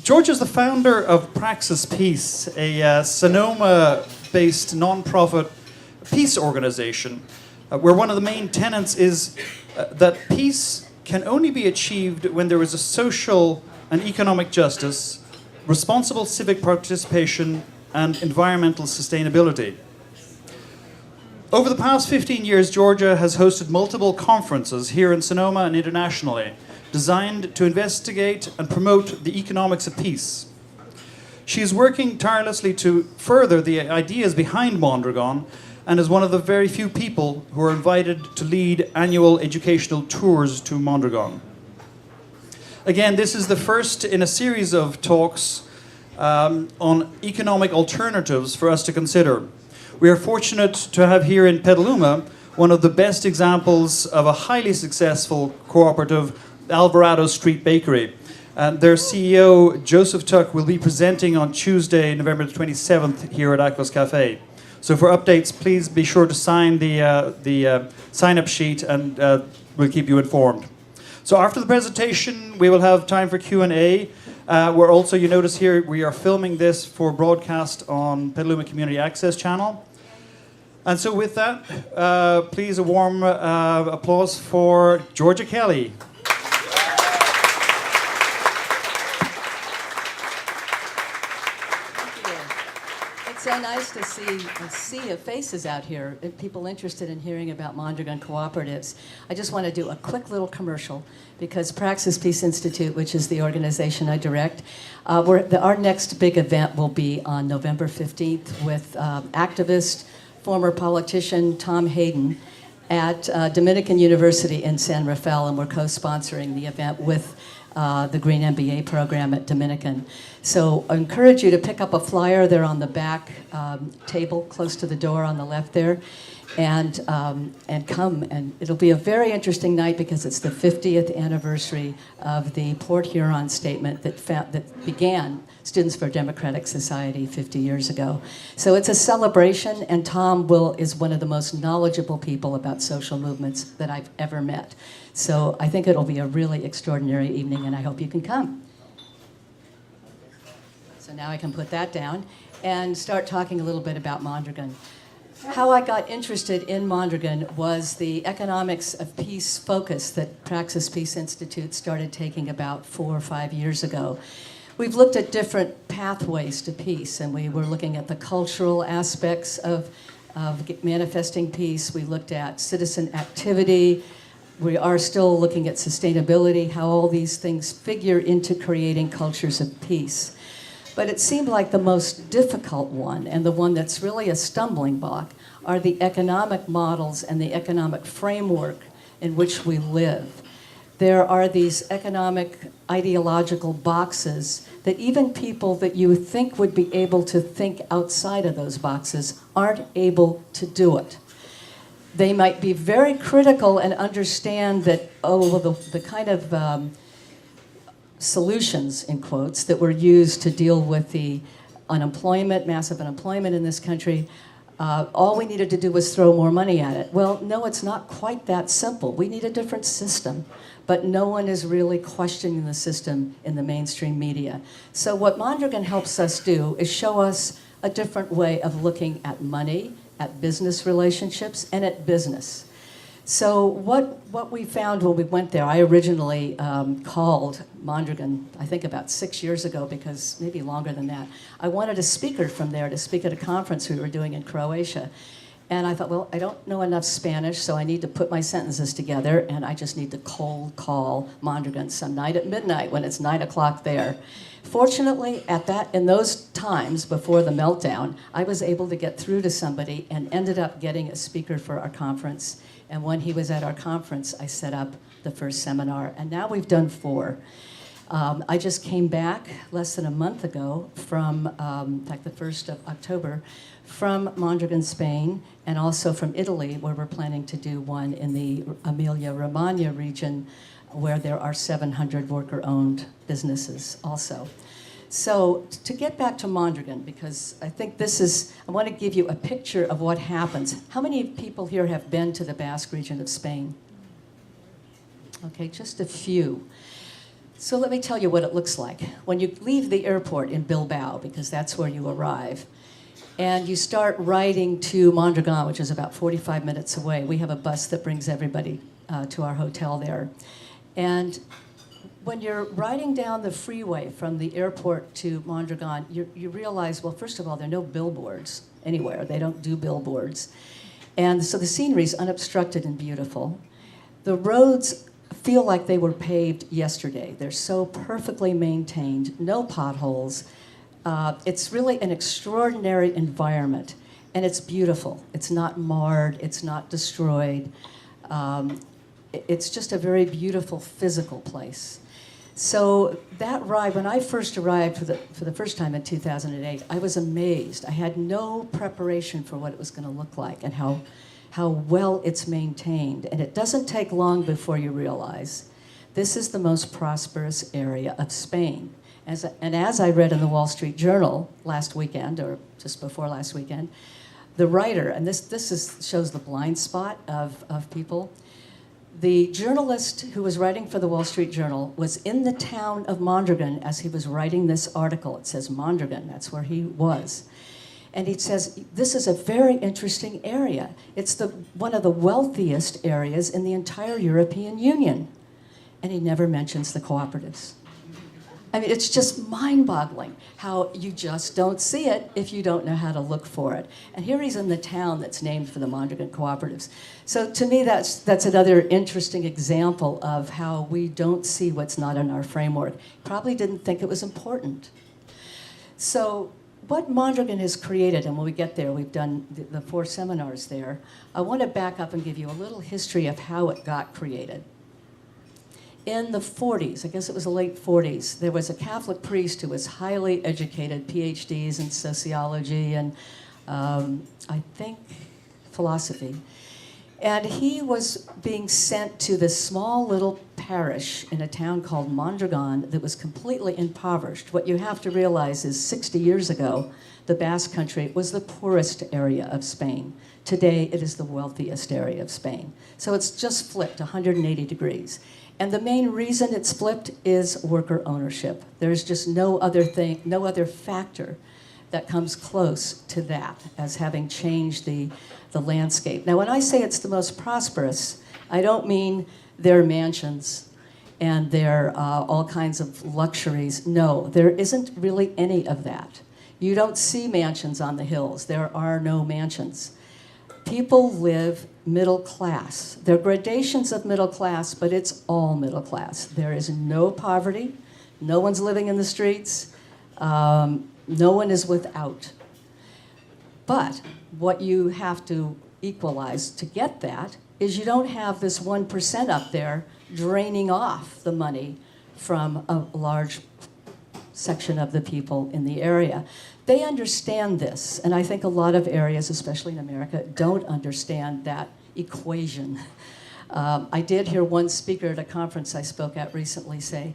George is the founder of Praxis Peace, a Sonoma-based non-profit peace organization, where one of the main tenets is that peace can only be achieved when there is a social and economic justice, responsible civic participation, and environmental sustainability. Over the past 15 years, Georgia has hosted multiple conferences here in Sonoma and internationally, designed to investigate and promote the economics of peace. She is working tirelessly to further the ideas behind Mondragon and is one of the very few people who are invited to lead annual educational tours to Mondragon. Again, this is the first in a series of talks on economic alternatives for us to consider. We are fortunate to have here in Petaluma one of the best examples of a highly successful cooperative, Alvarado Street Bakery. And their CEO, Joseph Tuck, will be presenting on Tuesday, November the 27th here at Aquas Cafe. So for updates, please be sure to sign the sign-up sheet and we'll keep you informed. So after the presentation, we will have time for Q&A. We're also, you notice here, we are filming this for broadcast on Petaluma Community Access Channel. And so with that, please a warm applause for Georgia Kelly. It's so nice to see a sea of faces out here, people interested in hearing about Mondragon Cooperatives. I just want to do a quick little commercial because Praxis Peace Institute, which is the organization I direct, our next big event will be on November 15th with activist, former politician Tom Hayden at Dominican University in San Rafael, and we're co-sponsoring the event with the Green MBA program at Dominican. So I encourage you to pick up a flyer. They're on the back table close to the door on the left there, and come. And it'll be a very interesting night because it's the 50th anniversary of the Port Huron Statement that began Students for Democratic Society 50 years ago. So it's a celebration, and Tom is one of the most knowledgeable people about social movements that I've ever met. So I think it'll be a really extraordinary evening, and I hope you can come. So now I can put that down and start talking a little bit about Mondragon. How I got interested in Mondragon was the economics of peace focus that Praxis Peace Institute started taking about 4 or 5 years ago. We've looked at different pathways to peace, and we were looking at the cultural aspects of manifesting peace. We looked at citizen activity. We are still looking at sustainability, how all these things figure into creating cultures of peace. But it seemed like the most difficult one, and the one that's really a stumbling block, are the economic models and the economic framework in which we live. There are these economic ideological boxes that even people that you think would be able to think outside of those boxes aren't able to do it. They might be very critical and understand that, the kind of solutions, in quotes, that were used to deal with the unemployment, massive unemployment in this country, all we needed to do was throw more money at it. Well, no, it's not quite that simple. We need a different system, but no one is really questioning the system in the mainstream media. So what Mondragon helps us do is show us a different way of looking at money, at business relationships, and at business. So what we found when we went there, I originally called Mondragon, I think about 6 years ago, because maybe longer than that. I wanted a speaker from there to speak at a conference we were doing in Croatia. And I thought, well, I don't know enough Spanish, so I need to put my sentences together, and I just need to cold call Mondragon some night at midnight when it's 9 o'clock there. Fortunately, in those times before the meltdown, I was able to get through to somebody and ended up getting a speaker for our conference. And when he was at our conference, I set up the first seminar, and now we've done 4. I just came back less than a month ago from, in fact, the 1st of October, from Mondragon, Spain, and also from Italy, where we're planning to do one in the Emilia-Romagna region, where there are 700 worker-owned businesses also. So to get back to Mondragon, because I think I want to give you a picture of what happens. How many people here have been to the Basque region of Spain? Okay, just a few. So let me tell you what it looks like. When you leave the airport in Bilbao, because that's where you arrive, and you start riding to Mondragon, which is about 45 minutes away. We have a bus that brings everybody to our hotel there. And when you're riding down the freeway from the airport to Mondragon, you realize, well, first of all, there are no billboards anywhere. They don't do billboards. And so the scenery is unobstructed and beautiful. The roads feel like they were paved yesterday. They're so perfectly maintained, no potholes. It's really an extraordinary environment, and it's beautiful. It's not marred, it's not destroyed. It's just a very beautiful physical place. So that ride, when I first arrived for the first time in 2008, I was amazed. I had no preparation for what it was going to look like and how well it's maintained. And it doesn't take long before you realize this is the most prosperous area of Spain. And as I read in the Wall Street Journal last weekend, or just before last weekend, the writer, and this shows the blind spot of people, the journalist who was writing for the Wall Street Journal was in the town of Mondragon as he was writing this article. It says Mondragon, that's where he was. And he says, this is a very interesting area. It's one of the wealthiest areas in the entire European Union. And he never mentions the cooperatives. I mean, it's just mind-boggling how you just don't see it if you don't know how to look for it. And here he's in the town that's named for the Mondragon Cooperatives. So to me, that's another interesting example of how we don't see what's not in our framework. Probably didn't think it was important. So what Mondragon has created, and when we get there, we've done the 4 seminars there, I want to back up and give you a little history of how it got created. In the 40s, I guess it was the late 40s, there was a Catholic priest who was highly educated, PhDs in sociology and I think philosophy. And he was being sent to this small little parish in a town called Mondragon that was completely impoverished. What you have to realize is 60 years ago, the Basque country was the poorest area of Spain. Today, it is the wealthiest area of Spain. So it's just flipped 180 degrees. And the main reason it's flipped is worker ownership. There's just no other factor that comes close to that as having changed the landscape. Now, when I say it's the most prosperous, I don't mean their mansions and their all kinds of luxuries. No, there isn't really any of that. You don't see mansions on the hills. There are no mansions. People live middle class. There are gradations of middle class, but it's all middle class. There is no poverty. No one's living in the streets. No one is without. But what you have to equalize to get that is you don't have this 1% up there draining off the money from a large section of the people in the area. They understand this, and I think a lot of areas, especially in America, don't understand that equation. I did hear one speaker at a conference I spoke at recently say,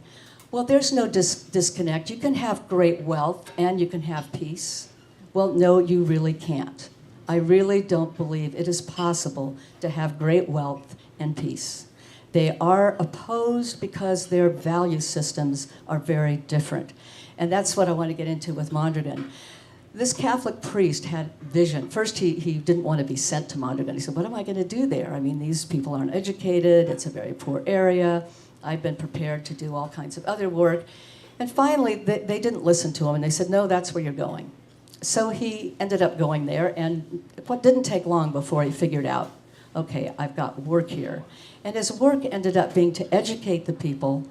well, there's no disconnect. You can have great wealth and you can have peace. Well, no, you really can't. I really don't believe it is possible to have great wealth and peace. They are opposed because their value systems are very different. And that's what I want to get into with Mondragon. This Catholic priest had vision. First, he didn't want to be sent to Mondragon. He said, what am I going to do there? I mean, these people aren't educated. It's a very poor area. I've been prepared to do all kinds of other work. And finally, they didn't listen to him, and they said, no, that's where you're going. So he ended up going there, and it didn't take long before he figured out, okay, I've got work here. And his work ended up being to educate the people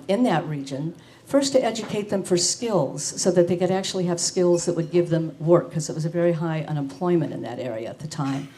in that region, first to educate them for skills so that they could actually have skills that would give them work, because it was a very high unemployment in that area at the time.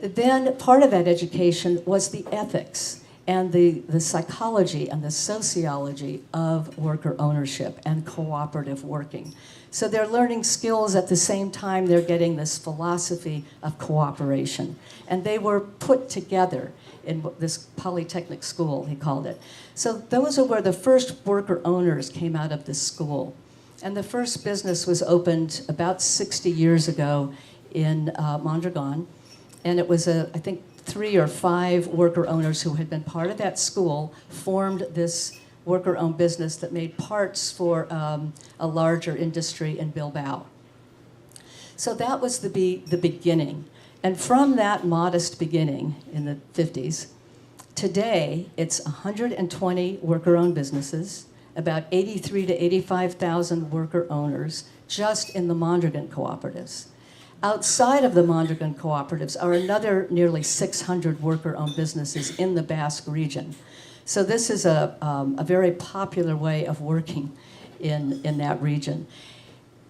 Then part of that education was the ethics and the psychology and the sociology of worker ownership and cooperative working. So they're learning skills at the same time they're getting this philosophy of cooperation. And they were put together in this polytechnic school, he called it. So those are where the first worker owners came out of this school. And the first business was opened about 60 years ago in Mondragon. And it was, I think, 3 or 5 worker owners who had been part of that school formed this worker-owned business that made parts for a larger industry in Bilbao. So that was the beginning. And from that modest beginning in the 50s, today it's 120 worker-owned businesses, about 83 to 85,000 worker owners just in the Mondragon Cooperatives. Outside of the Mondragon Cooperatives are another nearly 600 worker-owned businesses in the Basque region. So this is a very popular way of working in that region.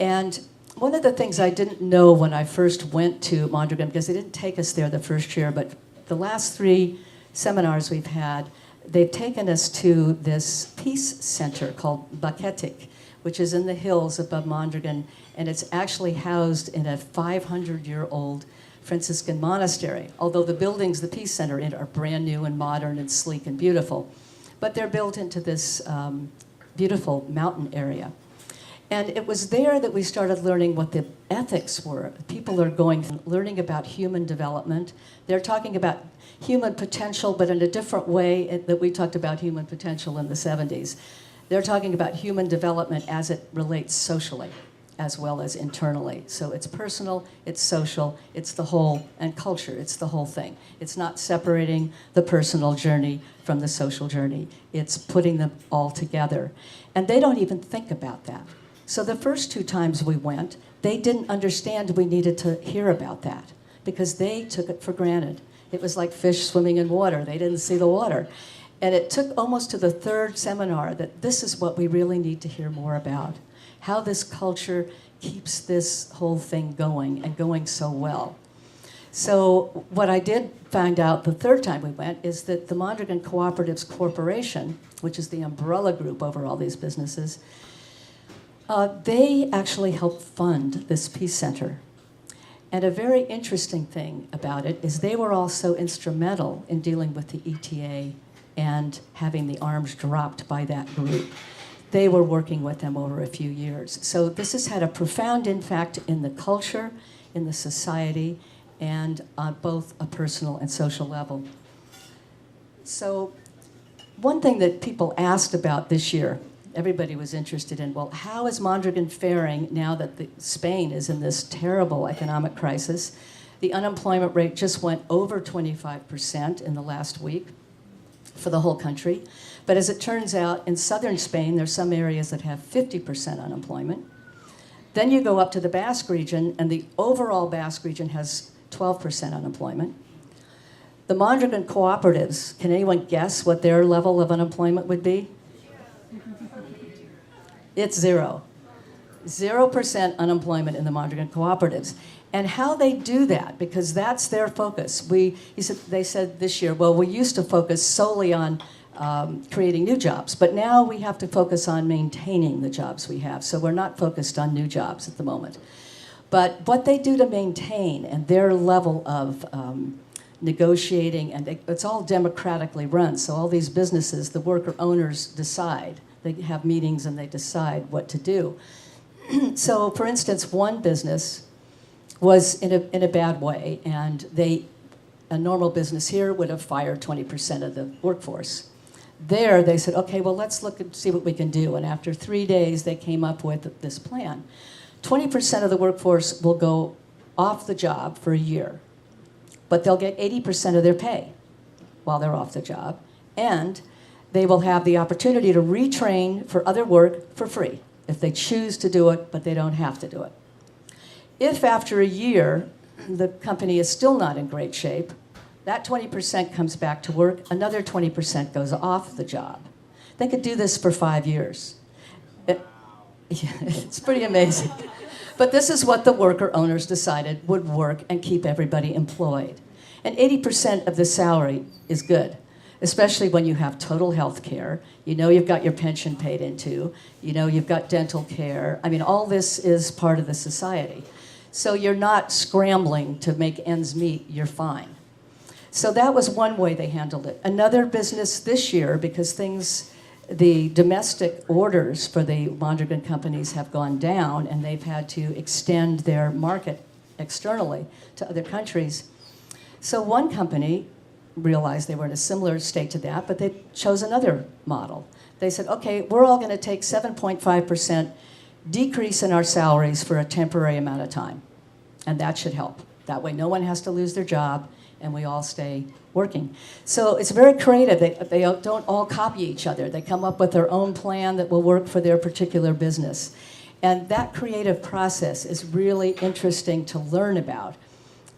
And one of the things I didn't know when I first went to Mondragon, because they didn't take us there the first year, but the last 3 seminars we've had, they've taken us to this peace center called Basque, which is in the hills above Mondragon, and it's actually housed in a 500-year-old Franciscan monastery, although the buildings the Peace Center in are brand new and modern and sleek and beautiful. But they're built into this beautiful mountain area. And it was there that we started learning what the ethics were. People are learning about human development. They're talking about human potential, but in a different way that we talked about human potential in the 70s. They're talking about human development as it relates socially, as well as internally. So it's personal, it's social, it's the whole, and culture, it's the whole thing. It's not separating the personal journey from the social journey. It's putting them all together. And they don't even think about that. So the first 2 times we went, they didn't understand we needed to hear about that because they took it for granted. It was like fish swimming in water. They didn't see the water. And it took almost to the 3rd seminar that this is what we really need to hear more about. How this culture keeps this whole thing going and going so well. So what I did find out the 3rd time we went is that the Mondragon Cooperatives Corporation, which is the umbrella group over all these businesses, they actually helped fund this Peace Center. And a very interesting thing about it is they were also instrumental in dealing with the ETA and having the arms dropped by that group. They were working with them over a few years. So this has had a profound impact in the culture, in the society, and on both a personal and social level. So one thing that people asked about this year, everybody was interested in, well, how is Mondragon faring now that Spain is in this terrible economic crisis? The unemployment rate just went over 25% in the last week for the whole country. But as it turns out, in southern Spain, there's some areas that have 50% unemployment. Then you go up to the Basque region, and the overall Basque region has 12% unemployment. The Mondragon Cooperatives, can anyone guess what their level of unemployment would be? It's 0. 0% unemployment in the Mondragon Cooperatives. And how they do that, because that's their focus. They said this year, well, we used to focus solely on creating new jobs, but now we have to focus on maintaining the jobs we have. So we're not focused on new jobs at the moment. But what they do to maintain and their level of negotiating, and it's all democratically run. So all these businesses, the worker owners decide. They have meetings and they decide what to do. So, for instance, one business was in a bad way, and a normal business here would have fired 20% of the workforce. There, they said, okay, well, let's look and see what we can do. And after 3 days, they came up with this plan. 20% of the workforce will go off the job for a year, but they'll get 80% of their pay while they're off the job, and they will have the opportunity to retrain for other work for free if they choose to do it, but they don't have to do it. If after a year the company is still not in great shape, that 20% comes back to work, another 20% goes off the job. They could do this for 5 years. It's pretty amazing. But this is what the worker owners decided would work and keep everybody employed. And 80% of the salary is good, especially when you have total health care. You know you've got your pension paid into. You know you've got dental care. I mean, all this is part of the society. So you're not scrambling to make ends meet. You're fine. So that was one way they handled it. Another business this year, because the domestic orders for the Mondragon companies have gone down, and they've had to extend their market externally to other countries. So one company realized they were in a similar state to that, but they chose another model. They said, okay, we're all going to take 7.5% decrease in our salaries for a temporary amount of time, and that should help. That way no one has to lose their job, and we all stay working. So it's very creative. They don't all copy each other. They come up with their own plan that will work for their particular business. And that creative process is really interesting to learn about,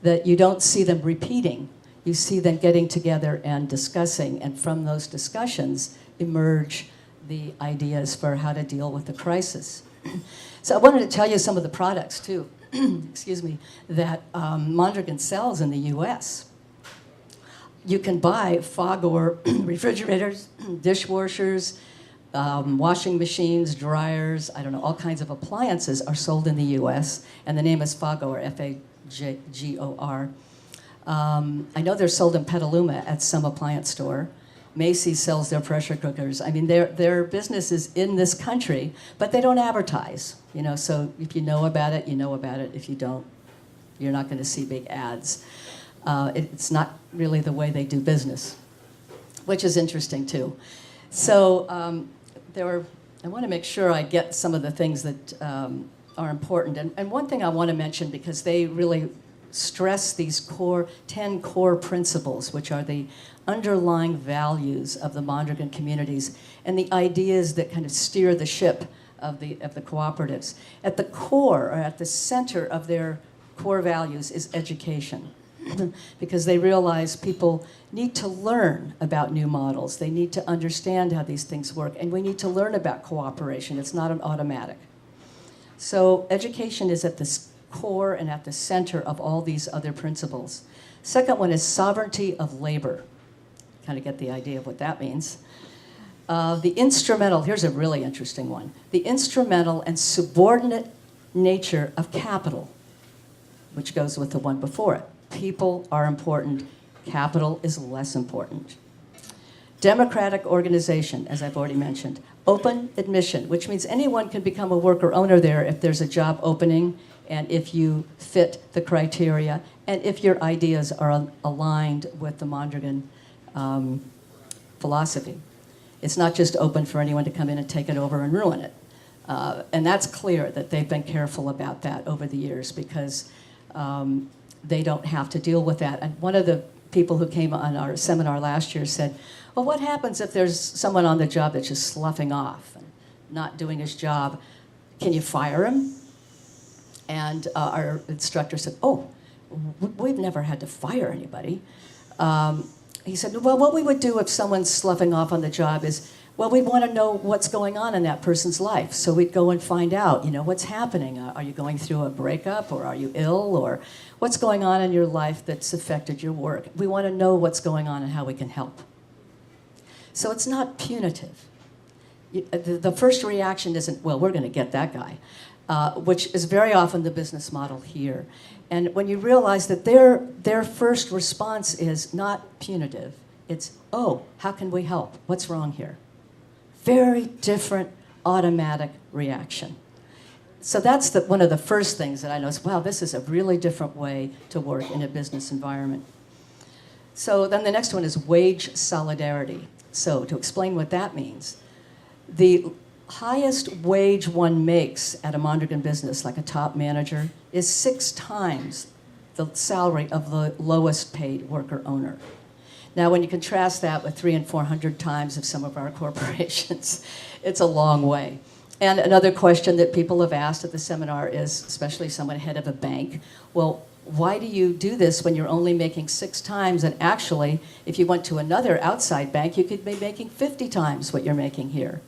that you don't see them repeating. You see them getting together and discussing, and from those discussions emerge the ideas for how to deal with the crisis. So I wanted to tell you some of the products, too, excuse me, that Mondragon sells in the U.S. You can buy Fogor refrigerators, dishwashers, washing machines, dryers, I don't know, all kinds of appliances are sold in the U.S., and the name is Fogor, F-A-G-O-R. I know they're sold in Petaluma at some appliance store. Macy's sells their pressure cookers. I mean, their business is in this country, but they don't advertise. You know, so if you know about it, you know about it. If you don't, you're not going to see big ads. It's not really the way they do business, which is interesting too. So I want to make sure I get some of the things that are important. And one thing I want to mention, because they really stress these 10 core principles, which are the underlying values of the Mondragon communities and the ideas that kind of steer the ship of the cooperatives. At the core, or at the center of their core values, is education. Because they realize people need to learn about new models. They need to understand how these things work, and we need to learn about cooperation. It's not an automatic. So education is at the core and at the center of all these other principles. Second one is sovereignty of labor. Kind of get the idea of what that means. The instrumental, here's a really interesting one. The instrumental and subordinate nature of capital, which goes with the one before it. People are important, capital is less important. Democratic organization, as I've already mentioned. Open admission, which means anyone can become a worker owner there if there's a job opening and if you fit the criteria and if your ideas are aligned with the Mondragon philosophy. It's not just open for anyone to come in and take it over and ruin it. And that's clear that they've been careful about that over the years, because they don't have to deal with that. And one of the people who came on our seminar last year said, well, what happens if there's someone on the job that's just sloughing off and not doing his job? Can you fire him? And our instructor said, oh, we've never had to fire anybody. He said, well, what we would do if someone's sloughing off on the job is, well, we want to know what's going on in that person's life. So we'd go and find out, you know, what's happening. Are you going through a breakup, or are you ill, or what's going on in your life that's affected your work? We want to know what's going on and how we can help. So it's not punitive. The first reaction isn't, well, we're going to get that guy, which is very often the business model here. And when you realize that their first response is not punitive, it's, oh, how can we help? What's wrong here? Very different automatic reaction. So that's one of the first things that I noticed. Wow, this is a really different way to work in a business environment. So then the next one is wage solidarity. So to explain what that means, the highest wage one makes at a Mondragon business, like a top manager, is 6 times the salary of the lowest paid worker owner. Now, when you contrast that with 300 and 400 times of some of our corporations, it's a long way. And another question that people have asked at the seminar is, especially someone head of a bank, well, why do you do this when you're only making 6 times? And actually, if you went to another outside bank, you could be making 50 times what you're making here.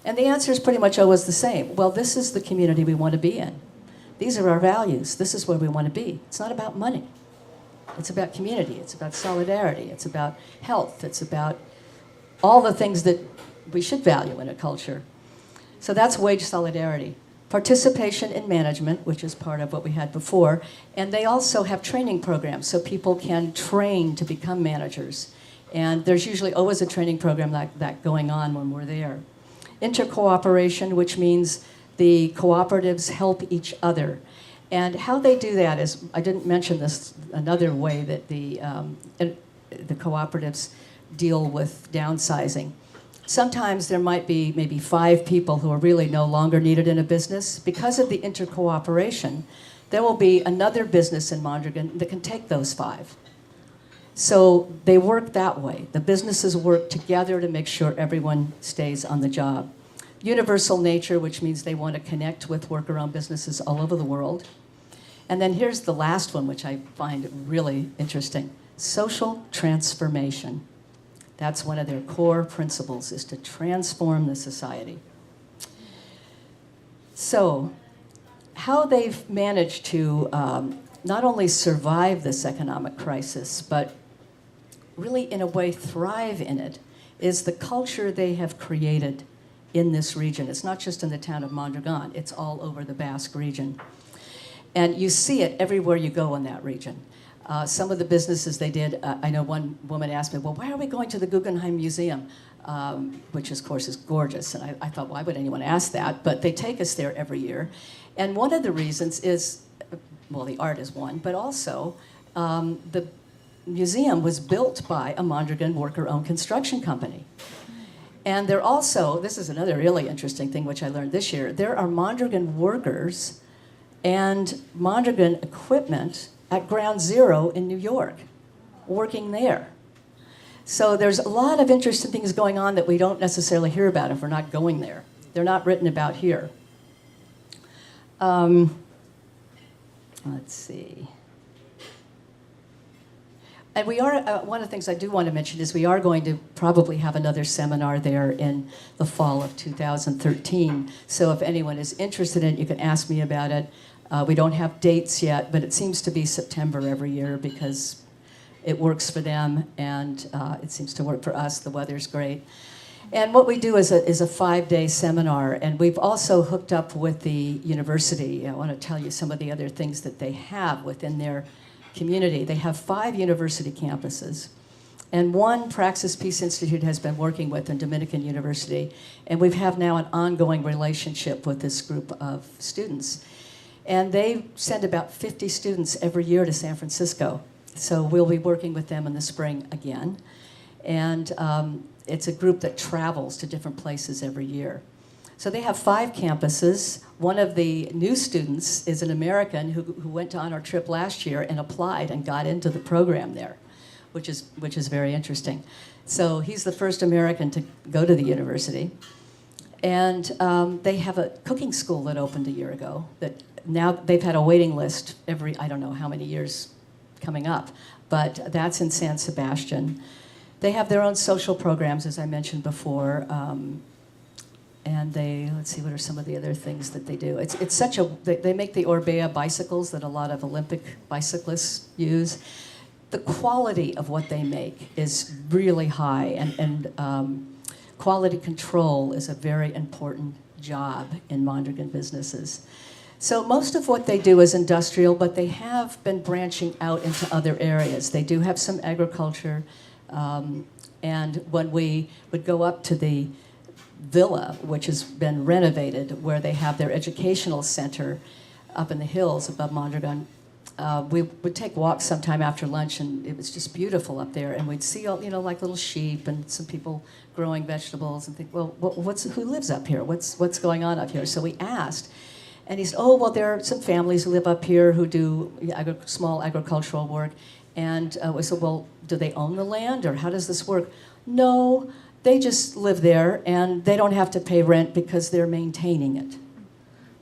And the answer is pretty much always the same. Well, this is the community we want to be in. These are our values. This is where we want to be. It's not about money. It's about community. It's about solidarity. It's about health. It's about all the things that we should value in a culture. So that's wage solidarity. Participation in management, which is part of what we had before. And they also have training programs, so people can train to become managers. And there's usually always a training program like that going on when we're there. Intercooperation, which means the cooperatives help each other. And how they do that is, I didn't mention this, another way that the cooperatives deal with downsizing. Sometimes there might be maybe 5 people who are really no longer needed in a business. Because of the intercooperation, there will be another business in Mondragon that can take those 5. So they work that way. The businesses work together to make sure everyone stays on the job. Universal nature, which means they want to connect with worker-owned businesses all over the world. And then here's the last one, which I find really interesting. Social transformation. That's one of their core principles, is to transform the society. So, how they've managed to not only survive this economic crisis, but really in a way thrive in it, is the culture they have created in this region. It's not just in the town of Mondragon, it's all over the Basque region. And you see it everywhere you go in that region. Some of the businesses they did, I know one woman asked me, well, why are we going to the Guggenheim Museum? Which, of course, is gorgeous. And I thought, why would anyone ask that? But they take us there every year. And one of the reasons is, well, the art is one, but also the museum was built by a Mondragon worker-owned construction company. And they're also, this is another really interesting thing which I learned this year, there are Mondragon workers and Mondragon equipment at Ground Zero in New York, working there. So there's a lot of interesting things going on that we don't necessarily hear about if we're not going there. They're not written about here. Let's see. And we are, one of the things I do want to mention is we are going to probably have another seminar there in the fall of 2013. So if anyone is interested in it, you can ask me about it. We don't have dates yet, but it seems to be September every year because it works for them and it seems to work for us. The weather's great. And what we do is a 5-day seminar, and we've also hooked up with the university. I want to tell you some of the other things that they have within their community. They have 5 university campuses, and one Praxis Peace Institute has been working with in Dominican University, and we have now an ongoing relationship with this group of students. And they send about 50 students every year to San Francisco. So we'll be working with them in the spring again. And it's a group that travels to different places every year. So they have 5 campuses. One of the new students is an American who went on our trip last year and applied and got into the program there, which is very interesting. So he's the first American to go to the university. And they have a cooking school that opened a year ago that now they've had a waiting list every, I don't know how many years coming up, but that's in San Sebastian. They have their own social programs, as I mentioned before, and they, let's see, what are some of the other things that they do? It's such a, they make the Orbea bicycles that a lot of Olympic bicyclists use. The quality of what they make is really high, and quality control is a very important job in Mondragon businesses. So most of what they do is industrial, but they have been branching out into other areas. They do have some agriculture, and when we would go up to the villa, which has been renovated, where they have their educational center up in the hills above Mondragon, we would take walks sometime after lunch, and it was just beautiful up there. And we'd see, all, like little sheep and some people growing vegetables, and think, well, who lives up here? What's going on up here? So we asked, and he said, oh, well, there are some families who live up here who do small agricultural work. And we said, well, do they own the land, or how does this work? No, they just live there, and they don't have to pay rent because they're maintaining it.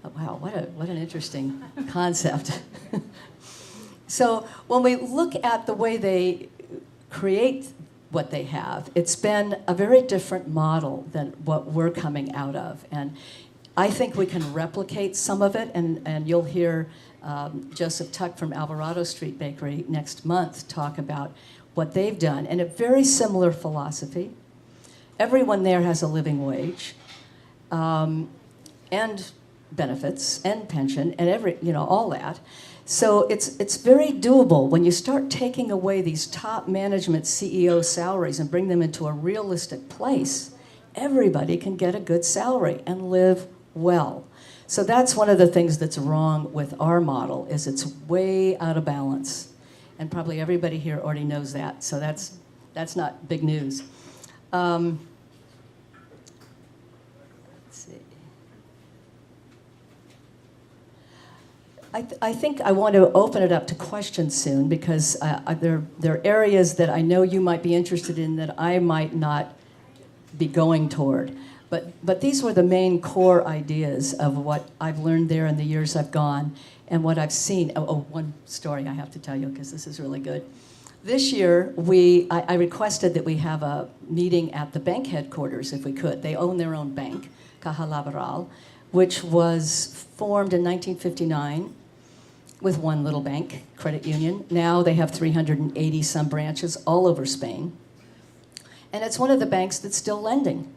Oh, wow, what an interesting concept. So when we look at the way they create what they have, it's been a very different model than what we're coming out of. And I think we can replicate some of it, and you'll hear Joseph Tuck from Alvarado Street Bakery next month talk about what they've done, and a very similar philosophy. Everyone there has a living wage, and benefits, and pension, and all that. So it's very doable when you start taking away these top management CEO salaries and bring them into a realistic place. Everybody can get a good salary and live well. So that's one of the things that's wrong with our model, is it's way out of balance. And probably everybody here already knows that, so that's not big news. Let's see. I think I want to open it up to questions soon, because there are areas that I know you might be interested in that I might not be going toward. But these were the main core ideas of what I've learned there in the years I've gone and what I've seen. One story I have to tell you, because this is really good. This year, I requested that we have a meeting at the bank headquarters, if we could. They own their own bank, Caja Laboral, which was formed in 1959 with one little bank, credit union. Now they have 380 some branches all over Spain. And it's one of the banks that's still lending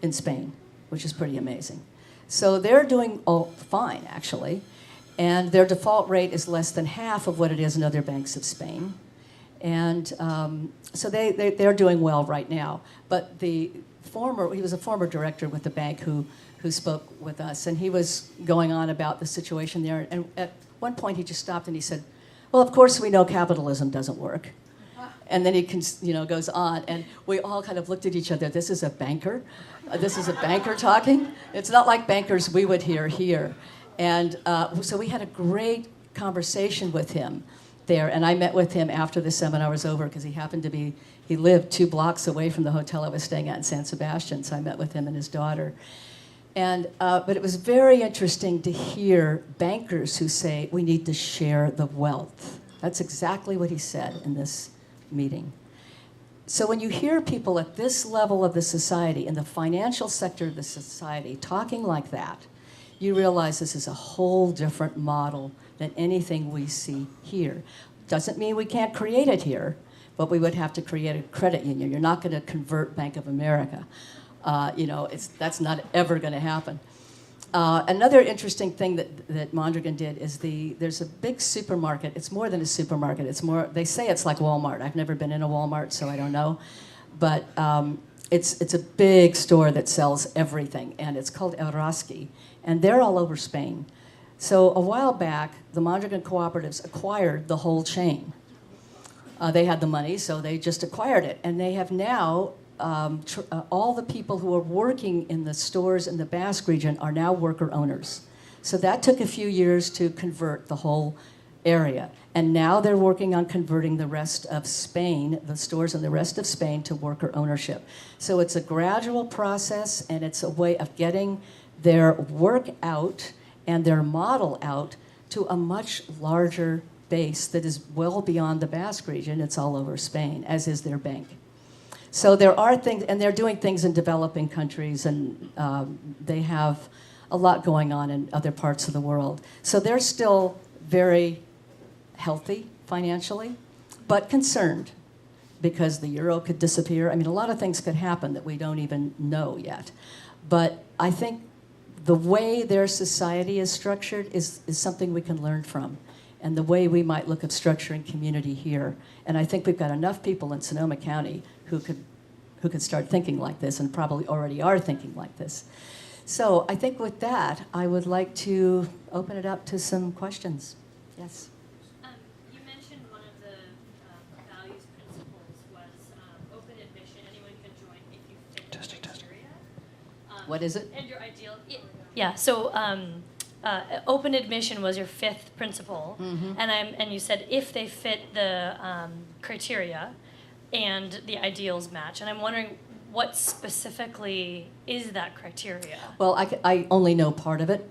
in Spain, which is pretty amazing. So they're doing fine, actually. And their default rate is less than half of what it is in other banks of Spain. And so they're doing well right now. But he was a former director with the bank who spoke with us, and he was going on about the situation there. And at one point he just stopped and he said, well, of course we know capitalism doesn't work. And then he goes on, and we all kind of looked at each other. This is a banker? This is a banker talking? It's not like bankers we would hear here. And so we had a great conversation with him there, and I met with him after the seminar was over, because he lived 2 blocks away from the hotel I was staying at in San Sebastian, so I met with him and his daughter. And but it was very interesting to hear bankers who say, we need to share the wealth. That's exactly what he said in this meeting. So when you hear people at this level of the society, in the financial sector of the society, talking like that, you realize this is a whole different model than anything we see here. Doesn't mean we can't create it here, but we would have to create a credit union. You're not going to convert Bank of America. That's not ever going to happen. Another interesting thing that Mondragon did is there's a big supermarket. It's more than a supermarket. They say it's like Walmart. I've never been in a Walmart, so I don't know. But it's a big store that sells everything, and it's called Erraski, and they're all over Spain. So a while back, the Mondragon Cooperatives acquired the whole chain. They had the money, so they just acquired it, and they have now all the people who are working in the stores in the Basque region are now worker owners. So that took a few years to convert the whole area. And now they're working on converting the rest of Spain, the stores in the rest of Spain, to worker ownership. So it's a gradual process, and it's a way of getting their work out and their model out to a much larger base that is well beyond the Basque region. It's all over Spain, as is their bank. So there are things, and they're doing things in developing countries, and they have a lot going on in other parts of the world. So they're still very healthy financially, but concerned because the euro could disappear. I mean, a lot of things could happen that we don't even know yet. But I think the way their society is structured is something we can learn from, and the way we might look at structuring community here. And I think we've got enough people in Sonoma County who could start thinking like this, and probably already are thinking like this. So I think with that, I would like to open it up to some questions. Yes? You mentioned one of the values principles was open admission. Anyone can join if you fit the criteria. What is it? And your ideal. Yeah, so open admission was your 5th principle. Mm-hmm. And you said if they fit the criteria and the ideals match. And I'm wondering, what specifically is that criteria? Well, I only know part of it.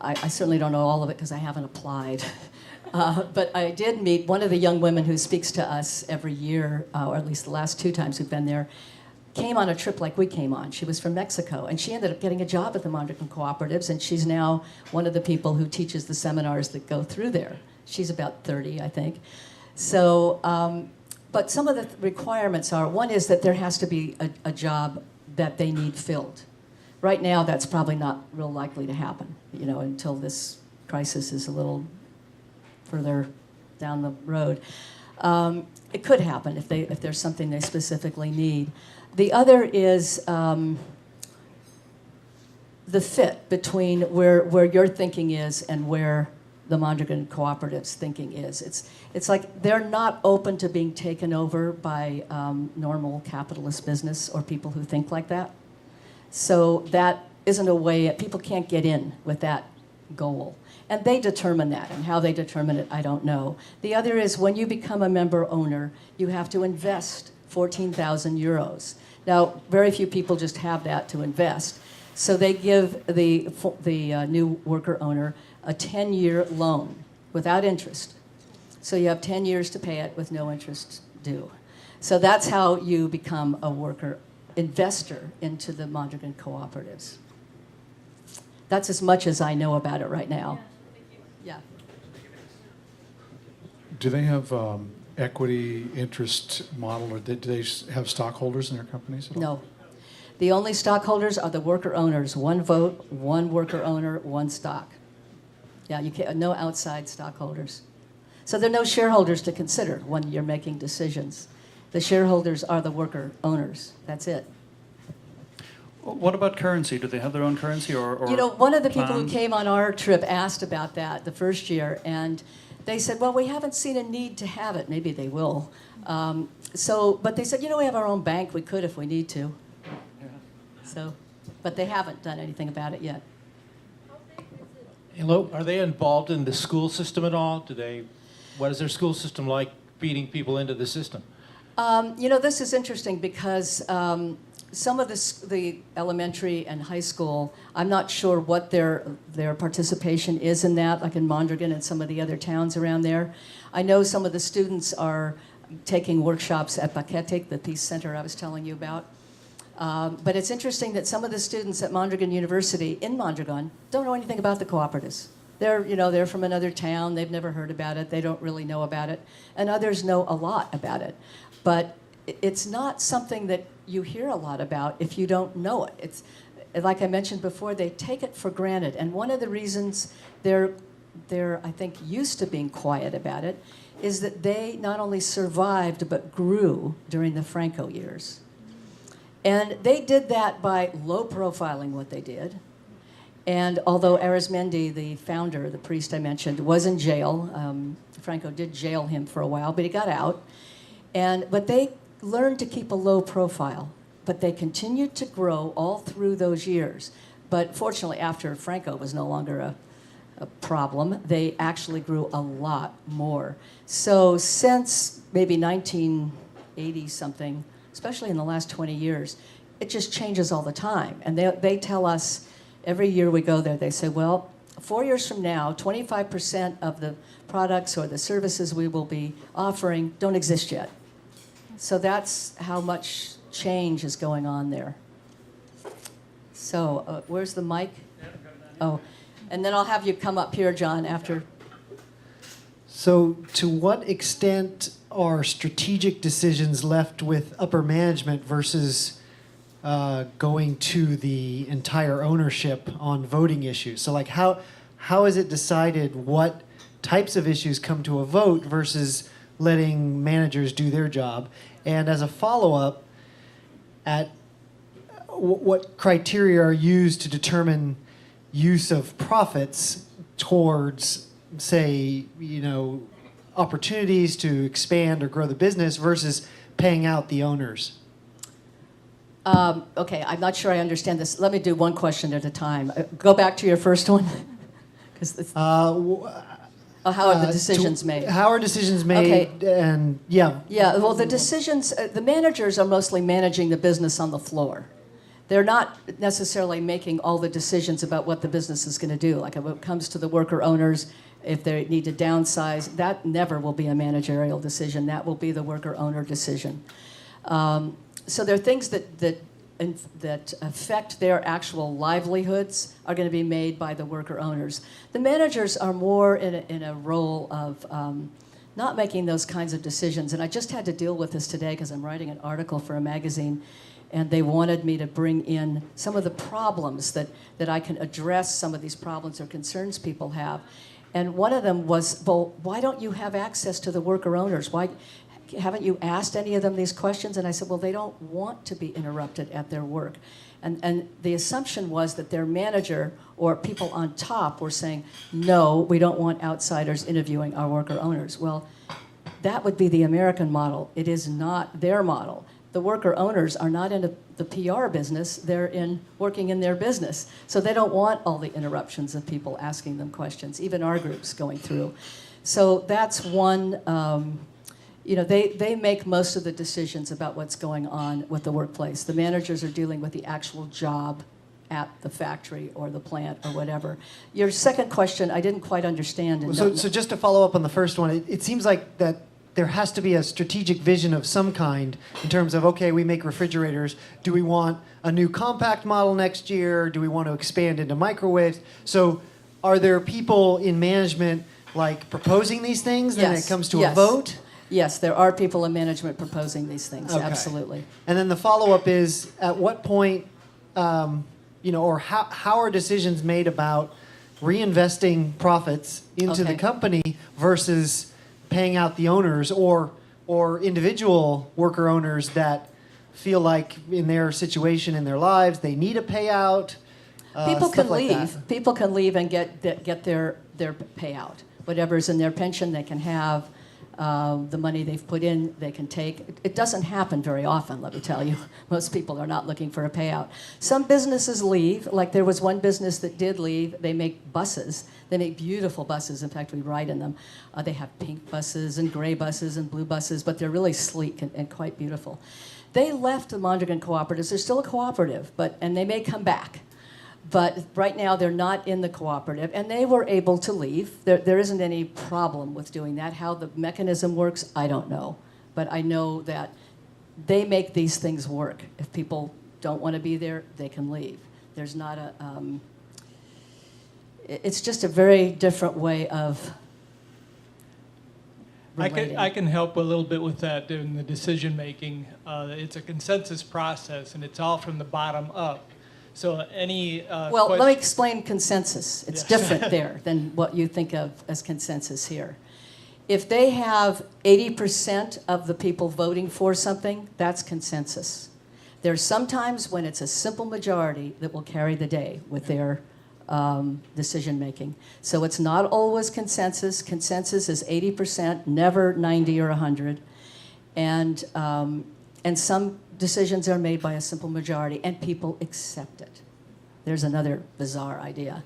I certainly don't know all of it because I haven't applied. But I did meet one of the young women who speaks to us every year, or at least the last 2 times we've been there, came on a trip like we came on. She was from Mexico, and she ended up getting a job at the Mondragon Cooperatives, and she's now one of the people who teaches the seminars that go through there. She's about 30, I think. So, but some of the requirements are, one is that there has to be a job that they need filled. Right now, that's probably not real likely to happen, until this crisis is a little further down the road. It could happen if there's something they specifically need. The other is the fit between where your thinking is and where the Mondragon Cooperatives thinking is. It's like they're not open to being taken over by normal capitalist business or people who think like that. So that isn't a way, people can't get in with that goal. And they determine that, and how they determine it, I don't know. The other is when you become a member owner, you have to invest 14,000 euros. Now, very few people just have that to invest. So they give the new worker owner a 10-year loan without interest. So you have 10 years to pay it with no interest due. So that's how you become a worker investor into the Mondragon Cooperatives. That's as much as I know about it right now. Yeah. Do they have equity interest model, or do they have stockholders in their companies at all? No. The only stockholders are the worker owners. One vote, one worker owner, one stock. Yeah, you can't, no outside stockholders. So there are no shareholders to consider when you're making decisions. The shareholders are the worker owners. That's it. What about currency? Do they have their own currency or You know, one of the people who plans? came on our trip asked about that the first year, and they said, well, we haven't seen a need to have it. Maybe they will. But they said, you know, we have our own bank. We could if we need to. So, but they haven't done anything about it yet. Hello, are they involved in the school system at all? What is their school system like, feeding people into the system? You know, this is interesting because some of the elementary and high school, I'm not sure what their participation is in that, like in Mondragon and some of the other towns around there. I know some of the students are taking workshops at Paquete, the Peace Center I was telling you about. But it's interesting that some of the students at Mondragon University in Mondragon don't know anything about the cooperatives. They're from another town. They've never heard about it. They don't really know about it. And others know a lot about it. But it's not something that you hear a lot about if you don't know it. It's like I mentioned before, they take it for granted. And one of the reasons they're I think used to being quiet about it is that they not only survived but grew during the Franco years. And they did that by low profiling what they did. And although Arizmendi, the founder, the priest I mentioned, was in jail, Franco did jail him for a while, but he got out. But they learned to keep a low profile. But they continued to grow all through those years. But fortunately, after Franco was no longer a problem, they actually grew a lot more. So since maybe 1980-something, especially in the last 20 years, it just changes all the time. And they tell us, every year we go there, they say, well, 4 years from now, 25% of the products or the services we will be offering don't exist yet. So that's how much change is going on there. So where's the mic? Oh, and then I'll have you come up here, John, after. So to what extent are strategic decisions left with upper management versus going to the entire ownership on voting issues? So like how is it decided what types of issues come to a vote versus letting managers do their job? And as a follow-up, at what criteria are used to determine use of profits towards, say, opportunities to expand or grow the business versus paying out the owners? Okay, I'm not sure I understand this. Let me do one question at a time. Go back to your first one. How are the decisions made? How are decisions made? Okay. And yeah. Yeah, well, the decisions, the managers are mostly managing the business on the floor. They're not necessarily making all the decisions about what the business is going to do. Like when it comes to the worker owners, if they need to downsize, that never will be a managerial decision. That will be the worker owner decision. So there are things that affect their actual livelihoods are going to be made by the worker owners. The managers are more in a role of not making those kinds of decisions. And I just had to deal with this today because I'm writing an article for a magazine, and they wanted me to bring in some of the problems that I can address some of these problems or concerns people have. And one of them was, well, why don't you have access to the worker owners? Why haven't you asked any of them these questions? And I said, well, they don't want to be interrupted at their work. And the assumption was that their manager or people on top were saying, no, we don't want outsiders interviewing our worker owners. Well, that would be the American model. It is not their model. The worker owners are not in the PR business, they're working in their business. So they don't want all the interruptions of people asking them questions, even our groups going through. So that's one, they make most of the decisions about what's going on with the workplace. The managers are dealing with the actual job at the factory or the plant or whatever. Your second question, I didn't quite understand. And So just to follow up on the first one, it seems like that there has to be a strategic vision of some kind in terms of, okay, we make refrigerators. Do we want a new compact model next year? Do we want to expand into microwaves? So are there people in management like proposing these things and Yes, it comes to yes. a vote? Yes, there are people in management proposing these things, Okay. absolutely. And then the follow-up is, at what point, or how are decisions made about reinvesting profits into the Okay. company versus paying out the owners or individual worker owners that feel like in their situation in their lives they need a payout? People stuff can like leave. that. People can leave and get their payout. Whatever's in their pension, they can have. The money they've put in, they can take. It doesn't happen very often, let me tell you. Most people are not looking for a payout. Some businesses leave. Like there was one business that did leave. They make buses. They make beautiful buses. In fact, we ride in them. They have pink buses and gray buses and blue buses, but they're really sleek and quite beautiful. They left the Mondragon Cooperatives. They're still a cooperative, and they may come back. But right now, they're not in the cooperative, and they were able to leave. There isn't any problem with doing that. How the mechanism works, I don't know. But I know that they make these things work. If people don't want to be there, they can leave. There's not a... it's just a very different way of relating. I can help a little bit with that in the decision making. It's a consensus process, and it's all from the bottom up. So any Well, let me explain consensus. It's Yeah. different there than what you think of as consensus here. If they have 80% of the people voting for something, that's consensus. There's sometimes when it's a simple majority that will carry the day with their decision making. So it's not always consensus. Consensus is 80%, never 90 or 100. And some decisions are made by a simple majority, and people accept it. There's another bizarre idea.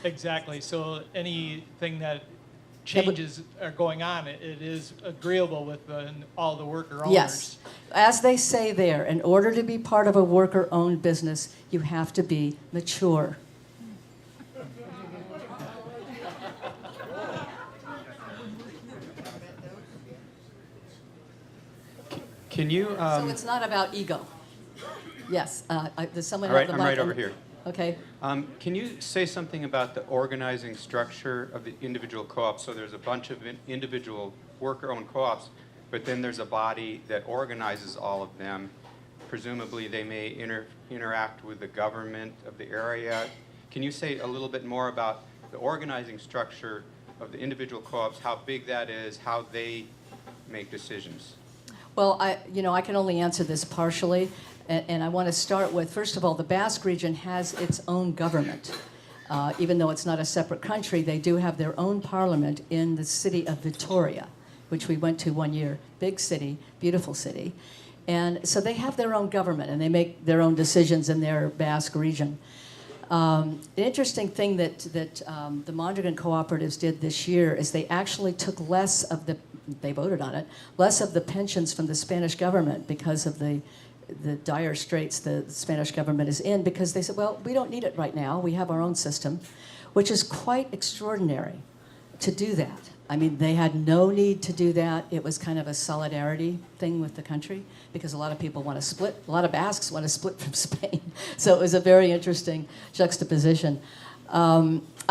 Exactly. So anything that changes are going on, it is agreeable with all the worker owners. Yes. As they say there, in order to be part of a worker-owned business, you have to be mature. Can you? So it's not about ego. Yes. Does someone All right, have the I'm mic? right over here. Okay. Can you say something about the organizing structure of the individual co-ops? So there's a bunch of individual worker-owned co-ops, but then there's a body that organizes all of them. Presumably they may interact with the government of the area. Can you say a little bit more about the organizing structure of the individual co-ops, how big that is, how they make decisions? Well, I can only answer this partially, and I want to start with, first of all, the Basque region has its own government. Even though it's not a separate country, they do have their own parliament in the city of Vitoria, which we went to one year. Big city, beautiful city. And so they have their own government, and they make their own decisions in their Basque region. The interesting thing that the Mondragon Cooperatives did this year is they actually took less of they voted on it, less of the pensions from the Spanish government because of the dire straits the Spanish government is in, because they said, well, we don't need it right now. We have our own system, which is quite extraordinary to do that. I mean, they had no need to do that. It was kind of a solidarity thing with the country because a lot of people want to split. A lot of Basques want to split from Spain. So it was a very interesting juxtaposition.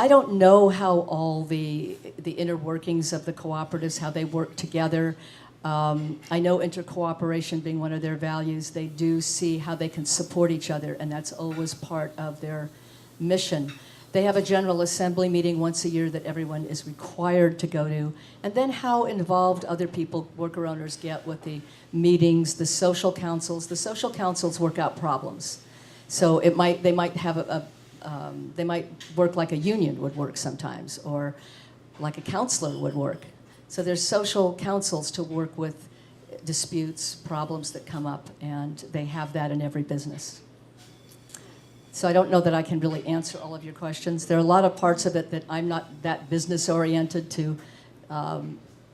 I don't know how all the inner workings of the cooperatives, how they work together. I know intercooperation being one of their values. They do see how they can support each other, and that's always part of their mission. They have a general assembly meeting once a year that everyone is required to go to. And then how involved other people, worker owners, get with the meetings, the social councils. The social councils work out problems. So they might have they might work like a union would work sometimes, or like a counselor would work. So there's social councils to work with disputes, problems that come up, and they have that in every business. So I don't know that I can really answer all of your questions. There are a lot of parts of it that I'm not that business oriented to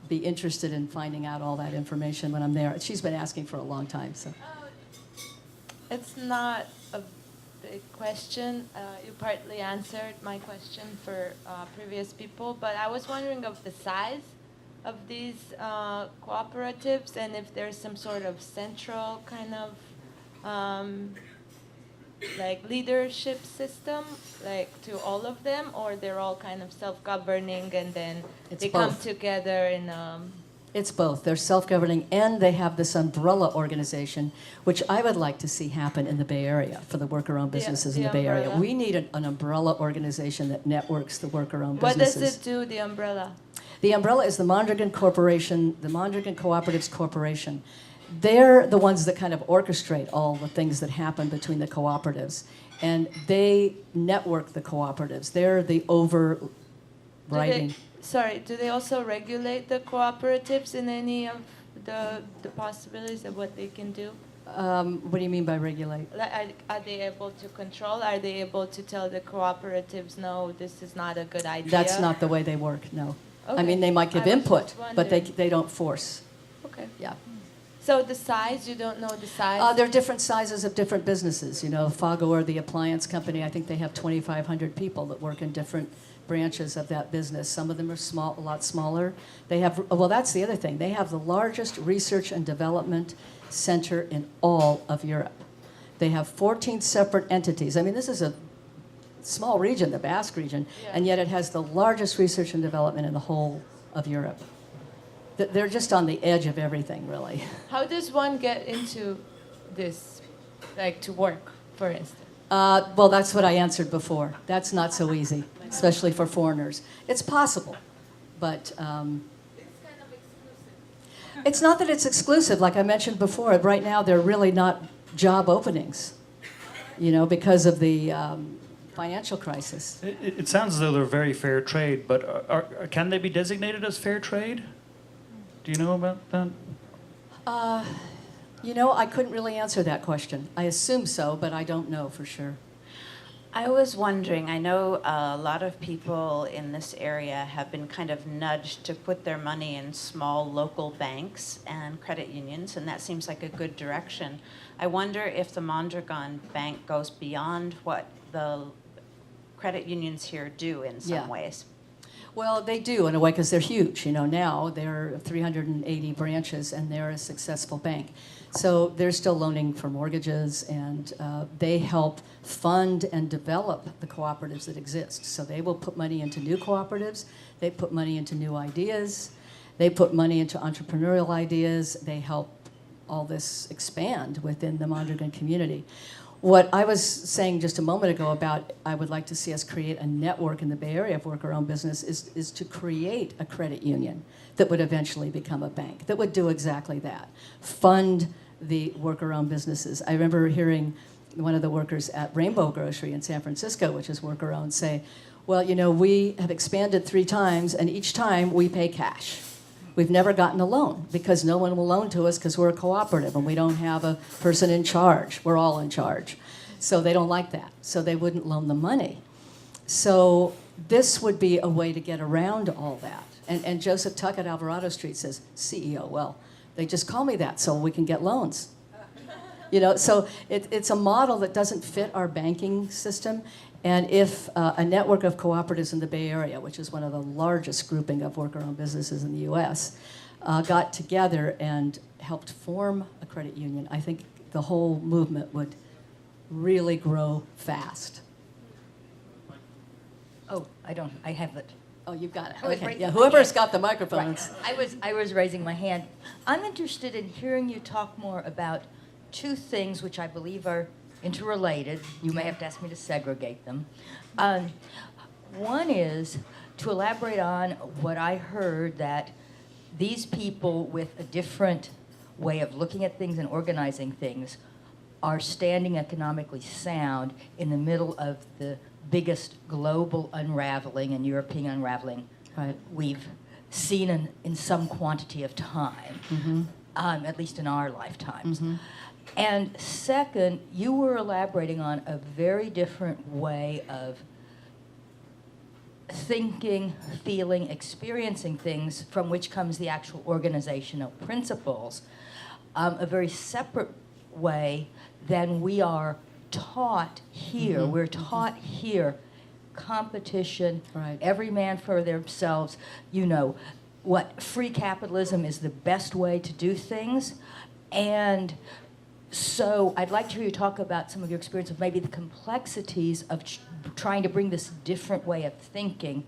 be interested in finding out all that information when I'm there. She's been asking for a long time, so. It's not a big question. You partly answered my question for previous people, but I was wondering of the size of these cooperatives and if there's some sort of central kind of like leadership system, like to all of them, or they're all kind of self-governing and then they come together in It's both. They're self-governing and they have this umbrella organization, which I would like to see happen in the Bay Area for the worker-owned businesses in the Bay Area. We need an umbrella organization that networks the worker-owned businesses. What does it do, the umbrella? The umbrella is the Mondragon Corporation, the Mondragon Cooperatives Corporation. They're the ones that kind of orchestrate all the things that happen between the cooperatives. And they network the cooperatives. They're the overriding. Do they also regulate the cooperatives in any of the possibilities of what they can do? What do you mean by regulate? Are they able to control? Are they able to tell the cooperatives, no, this is not a good idea? That's not the way they work, no. Okay. I mean, they might give input, but they don't force. Okay. Yeah. So the size, you don't know the size? There are different sizes of different businesses. You know, Fagor, the appliance company, I think they have 2,500 people that work in different branches of that business. Some of them are small, a lot smaller. They have, well, that's the other thing. They have the largest research and development center in all of Europe. They have 14 separate entities. I mean, this is a small region, the Basque region, and yet it has the largest research and development in the whole of Europe. They're just on the edge of everything, really. How does one get into this, like to work, for instance? Well, that's what I answered before. That's not so easy, especially for foreigners. It's possible, but It's kind of exclusive. it's not that it's exclusive. Like I mentioned before, right now there are really not job openings, you know, because of the financial crisis. It sounds as though they're very fair trade, but can they be designated as fair trade? Do you know about that? You know, I couldn't really answer that question. I assume so, but I don't know for sure. I was wondering, I know a lot of people in this area have been kind of nudged to put their money in small local banks and credit unions, and that seems like a good direction. I wonder if the Mondragon Bank goes beyond what the credit unions here do in some ways. Well, they do in a way because they're huge. You know, now there are 380 branches and they're a successful bank. So they're still loaning for mortgages and they help fund and develop the cooperatives that exist. So they will put money into new cooperatives. They put money into new ideas. They put money into entrepreneurial ideas. They help all this expand within the Mondragon community. What I was saying just a moment ago about I would like to see us create a network in the Bay Area of worker-owned business is to create a credit union that would eventually become a bank, that would do exactly that, fund the worker-owned businesses. I remember hearing one of the workers at Rainbow Grocery in San Francisco, which is worker-owned, say, well, you know, we have expanded 3 times and each time we pay cash. We've never gotten a loan because no one will loan to us because we're a cooperative and we don't have a person in charge. We're all in charge. So they don't like that. So they wouldn't loan the money. So this would be a way to get around all that. And Joseph Tuck at Alvarado Street says, CEO, well, they just call me that so we can get loans. You know, so it's a model that doesn't fit our banking system. And if a network of cooperatives in the Bay Area, which is one of the largest grouping of worker-owned businesses in the U.S., got together and helped form a credit union, I think the whole movement would really grow fast. Oh, I have it. Oh, you've got it. I was Okay. raising Yeah, my whoever's hand. got the microphones. Right. I was raising my hand. I'm interested in hearing you talk more about 2 things which I believe are interrelated. You may have to ask me to segregate them. One is to elaborate on what I heard, that these people with a different way of looking at things and organizing things are standing economically sound in the middle of the biggest global unraveling and European unraveling we've seen in some quantity of time, at least in our lifetimes. And second, you were elaborating on a very different way of thinking, feeling, experiencing things from which comes the actual organizational principles, a very separate way than we are taught here. We're taught here competition, every man for themselves, you know, what free capitalism is the best way to do things. And so I'd like to hear you talk about some of your experience of maybe the complexities of trying to bring this different way of thinking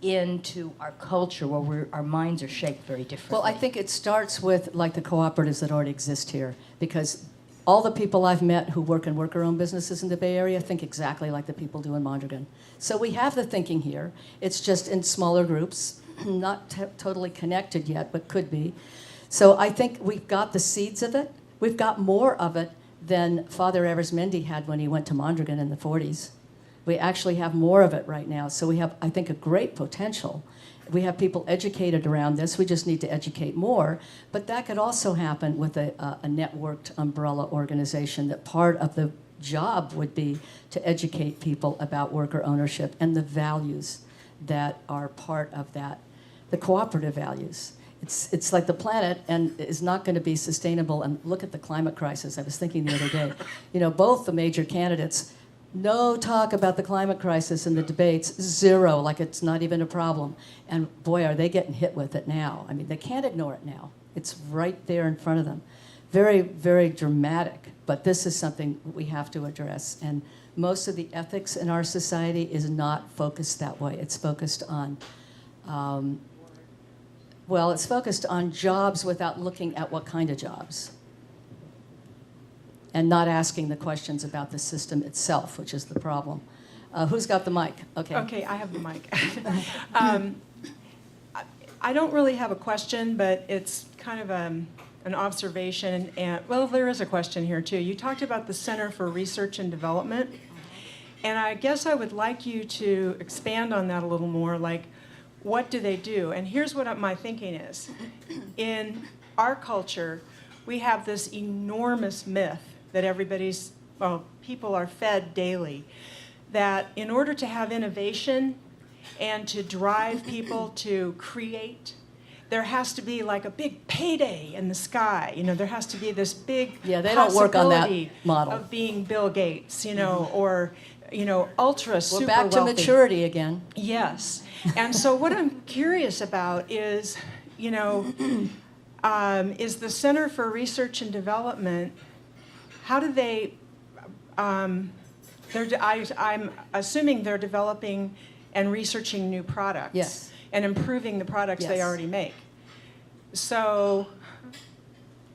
into our culture where our minds are shaped very differently. Well, I think it starts with like the cooperatives that already exist here, because all the people I've met who work in worker-owned businesses in the Bay Area think exactly like the people do in Mondragon. So we have the thinking here. It's just in smaller groups, not totally connected yet, but could be. So I think we've got the seeds of it. We've got more of it than Father Eversmendy had when he went to Mondragon in the 40s. We actually have more of it right now. So we have, I think, a great potential. We have people educated around this. We just need to educate more. But that could also happen with a networked umbrella organization, that part of the job would be to educate people about worker ownership and the values that are part of that, the cooperative values. It's like the planet and is not going to be sustainable. And look at the climate crisis. I was thinking the other day, you know, both the major candidates, no talk about the climate crisis in the debates, zero, like it's not even a problem. And boy, are they getting hit with it now. I mean, they can't ignore it now. It's right there in front of them. Very, very dramatic, but this is something we have to address. And most of the ethics in our society is not focused that way. It's focused on, well, it's focused on jobs without looking at what kind of jobs, and not asking the questions about the system itself, which is the problem. Who's got the mic? Okay. Okay, I have the mic. I don't really have a question, but it's kind of an observation. And well, there is a question here too. You talked about the Center for Research and Development, and I guess I would like you to expand on that a little more. Like, what do they do? And here's what my thinking is. In our culture, we have this enormous myth that people are fed daily, that in order to have innovation and to drive people to create, there has to be like a big payday in the sky. You know, there has to be this big they don't work on that model of being Bill Gates, you know, or, you know, ultra super we're back to wealthy. maturity again. Yes. And so what I'm curious about is, you know, is the Center for Research and Development, how do they, I'm assuming they're developing and researching new products. Yes. And improving the products they already make. So,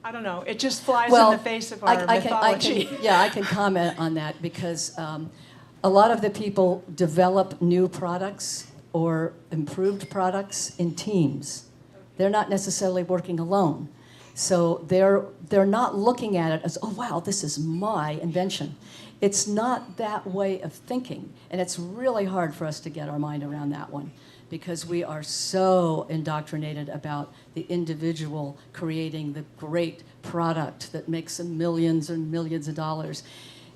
I don't know, it just flies in the face of our mythology. I can comment on that, because a lot of the people develop new products or improved products in teams. They're not necessarily working alone. So they're not looking at it as, oh wow, this is my invention. It's not that way of thinking, and it's really hard for us to get our mind around that one, because we are so indoctrinated about the individual creating the great product that makes them millions and millions of dollars.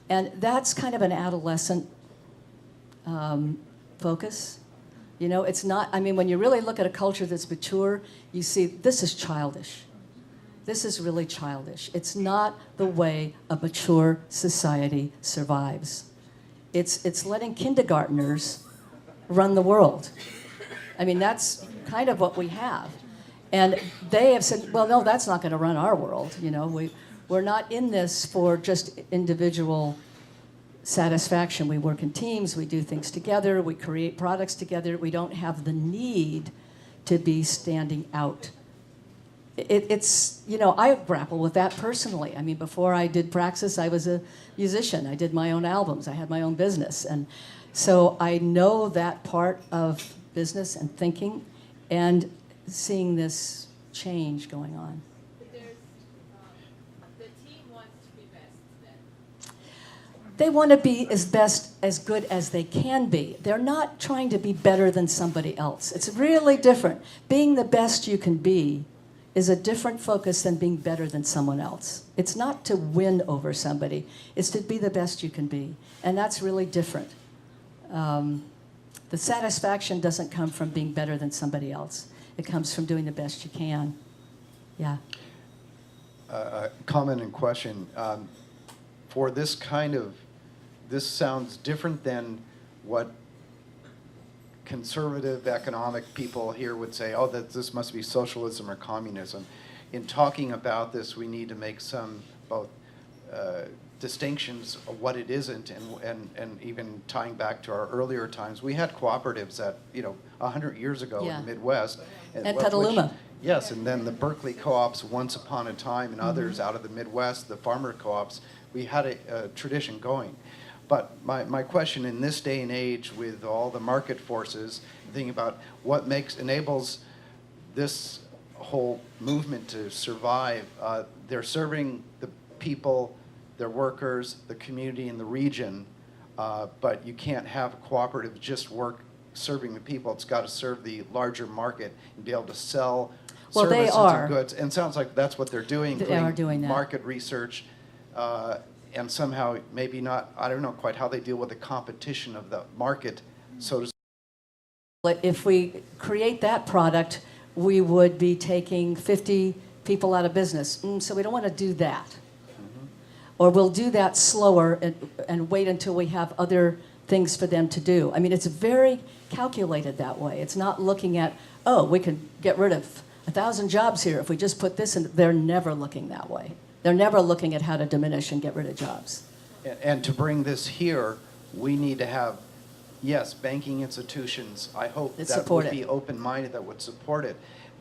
And that's kind of an adolescent focus. You know, it's not, I mean, when you really look at a culture that's mature, you see this is childish. This is really childish. It's not the way a mature society survives. It's letting kindergartners run the world. I mean, that's kind of what we have. And they have said, well, no, that's not going to run our world. You know, we're not in this for just individual satisfaction. We work in teams, we do things together, we create products together. We don't have the need to be standing out. It's, you know, I grapple with that personally. I mean, before I did Praxis, I was a musician. I did my own albums. I had my own business. And so I know that part of business and thinking and seeing this change going on. But there's, the team wants to be best then. They want to be as good as they can be. They're not trying to be better than somebody else. It's really different. Being the best you can be is a different focus than being better than someone else. It's not to win over somebody. It's to be the best you can be. And that's really different. The satisfaction doesn't come from being better than somebody else. It comes from doing the best you can. Yeah. Comment and question. For this this sounds different than what conservative economic people here would say, oh, that this must be socialism or communism. In talking about this, we need to make some both distinctions of what it isn't, and even tying back to our earlier times, we had cooperatives that, 100 years ago in the Midwest. And Petaluma. Yes, and then the Berkeley co-ops once upon a time, and others out of the Midwest, the farmer co-ops, we had a tradition going. But my question in this day and age with all the market forces, thinking about what enables this whole movement to survive, they're serving the people, their workers, the community, and the region, but you can't have a cooperative just work serving the people. It's got to serve the larger market and be able to sell services and goods. And it sounds like that's what they're doing. They are doing that. Market research, and somehow maybe not, I don't know quite how they deal with the competition of the market, so to speak. If we create that product, we would be taking 50 people out of business. So we don't want to do that. Or we'll do that slower and wait until we have other things for them to do. I mean, it's very calculated that way. It's not looking at, oh, we can get rid of 1,000 jobs here if we just put this in. They're never looking that way. They're never looking at how to diminish and get rid of jobs. And to bring this here, we need to have, yes, banking institutions, I hope that would be open-minded, that would support it,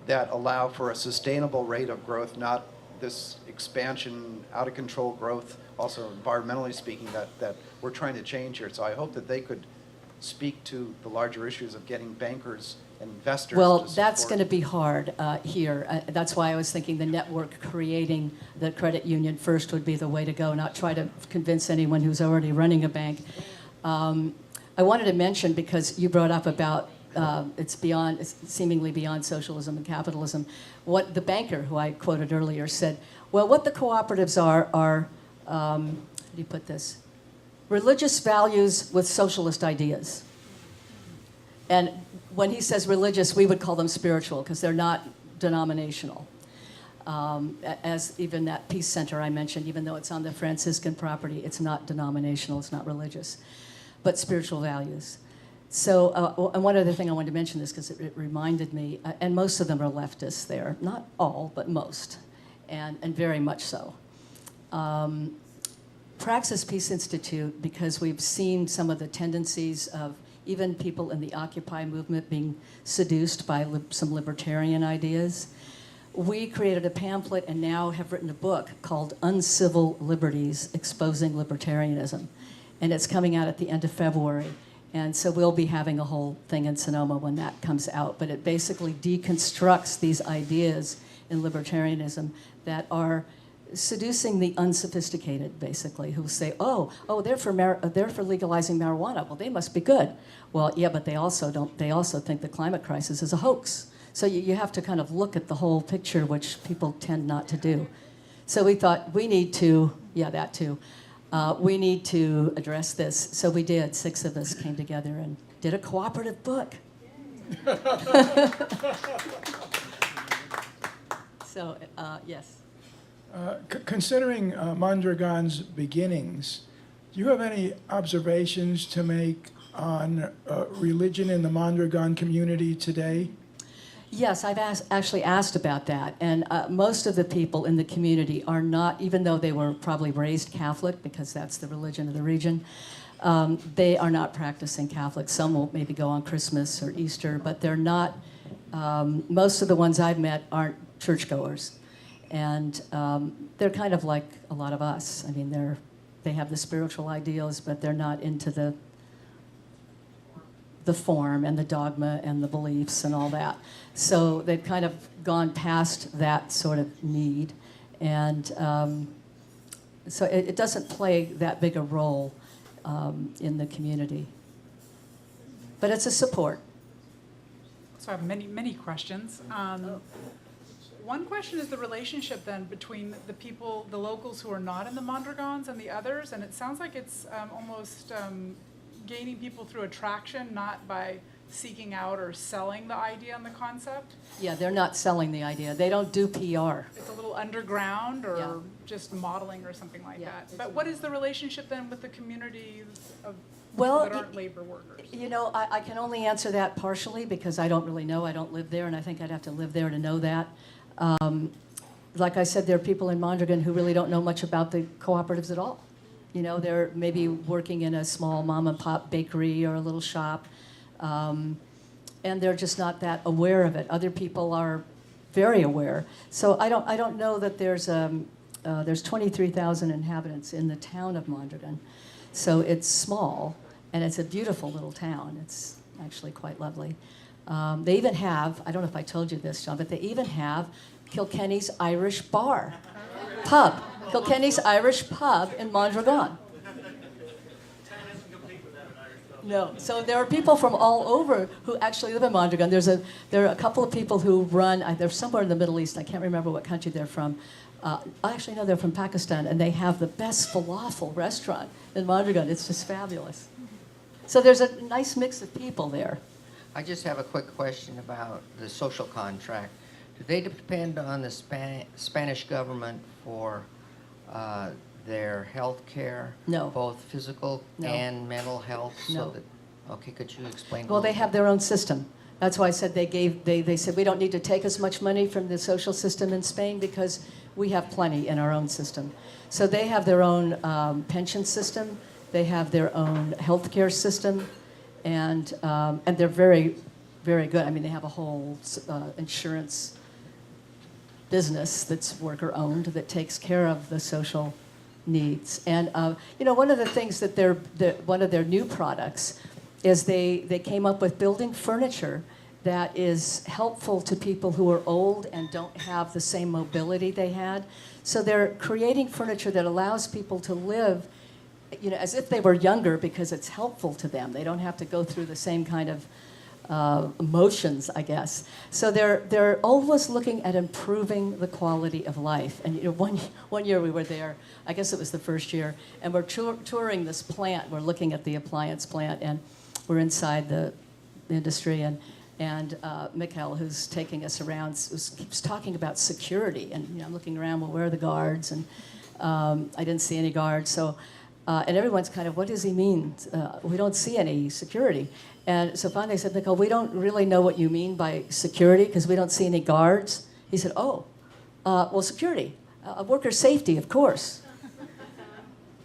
that allow for a sustainable rate of growth, not this expansion, out of control growth, also environmentally speaking, that we're trying to change here. So I hope that they could speak to the larger issues of getting bankers and investors. Well, that's going to be hard here. That's why I was thinking the network creating the credit union first would be the way to go, not try to convince anyone who's already running a bank. I wanted to mention, because you brought up about it's seemingly beyond socialism and capitalism. What the banker who I quoted earlier said, well, what the cooperatives are how do you put this? Religious values with socialist ideas. And when he says religious, we would call them spiritual, because they're not denominational. As even that Peace Center I mentioned, even though it's on the Franciscan property, it's not denominational, it's not religious, but spiritual values. So, and one other thing I wanted to mention this because it reminded me, and most of them are leftists there, not all, but most, and very much so. Praxis Peace Institute, because we've seen some of the tendencies of even people in the Occupy movement being seduced by some libertarian ideas, we created a pamphlet and now have written a book called Uncivil Liberties, Exposing Libertarianism. And it's coming out at the end of February. And so we'll be having a whole thing in Sonoma when that comes out. But it basically deconstructs these ideas in libertarianism that are seducing the unsophisticated, basically, who say, oh, they're for legalizing marijuana. Well, they must be good. Well, yeah, but they also think the climate crisis is a hoax. So you have to kind of look at the whole picture, which people tend not to do. So we thought we need to, that too. We need to address this. So we did. 6 of us came together and did a cooperative book. So, yes. Considering Mondragon's beginnings, do you have any observations to make on religion in the Mondragon community today? Yes, I've actually asked about that, and most of the people in the community are not, even though they were probably raised Catholic, because that's the religion of the region, they are not practicing Catholic. Some will maybe go on Christmas or Easter, but they're not, most of the ones I've met aren't churchgoers. And they're kind of like a lot of us. I mean, they have the spiritual ideals, but they're not into the form and the dogma and the beliefs and all that. So they've kind of gone past that sort of need. And so it doesn't play that big a role. in the community. But it's a support. So I have many questions. One question is the relationship then between the people, the locals who are not in the Mondragons and the others, and it sounds like it's almost gaining people through attraction, not by seeking out or selling the idea and the concept. Yeah, they're not selling the idea. They don't do PR. It's a little underground or Yeah. just modeling or something like Yeah, that. But what is the relationship then with the communities of Well, people that aren't labor workers? You know, I can only answer that partially because I don't really know. I don't live there, and I think I'd have to live there to know that. Like I said, there are people in Mondragon who really don't know much about the cooperatives at all. You know, they're maybe working in a small mom and pop bakery or a little shop, and they're just not that aware of it. Other people are very aware. So I don't know that there's 23,000 inhabitants in the town of Mondragon, so it's small and it's a beautiful little town. It's actually quite lovely. They even have, I don't know if I told you this, John, but they even have Kilkenny's Irish Bar, pub. Kilkenny's Irish Pub in Mondragon. No, so there are people from all over who actually live in Mondragon. There are a couple of people who run, they're somewhere in the Middle East, I can't remember what country they're from. I actually know they're from Pakistan, and they have the best falafel restaurant in Mondragon. It's just fabulous. So there's a nice mix of people there. I just have a quick question about the social contract. Do they depend on the Spanish government for their health care? No. Both physical No. and mental health? No. Okay, could you explain? Well, they have their own system. That's why I said they said we don't need to take as much money from the social system in Spain because we have plenty in our own system. So they have their own pension system. They have their own healthcare system, and they're very, very good. I mean, they have a whole insurance business that's worker-owned that takes care of the social needs. And you know, one of the things that one of their new products is they came up with building furniture that is helpful to people who are old and don't have the same mobility they had. So they're creating furniture that allows people to live, you know, as if they were younger because it's helpful to them. They don't have to go through the same kind of emotions, I guess. So they're always looking at improving the quality of life. And you know, one year we were there, I guess it was the first year, and we're touring this plant. We're looking at the appliance plant, and we're inside the industry, and Mikhail, who's taking us around, keeps talking about security. And you know, I'm looking around, well, where are the guards? And I didn't see any guards. So, and everyone's kind of, what does he mean? We don't see any security. And so finally I said, Mikhail, we don't really know what you mean by security because we don't see any guards. He said, well, security, worker safety, of course.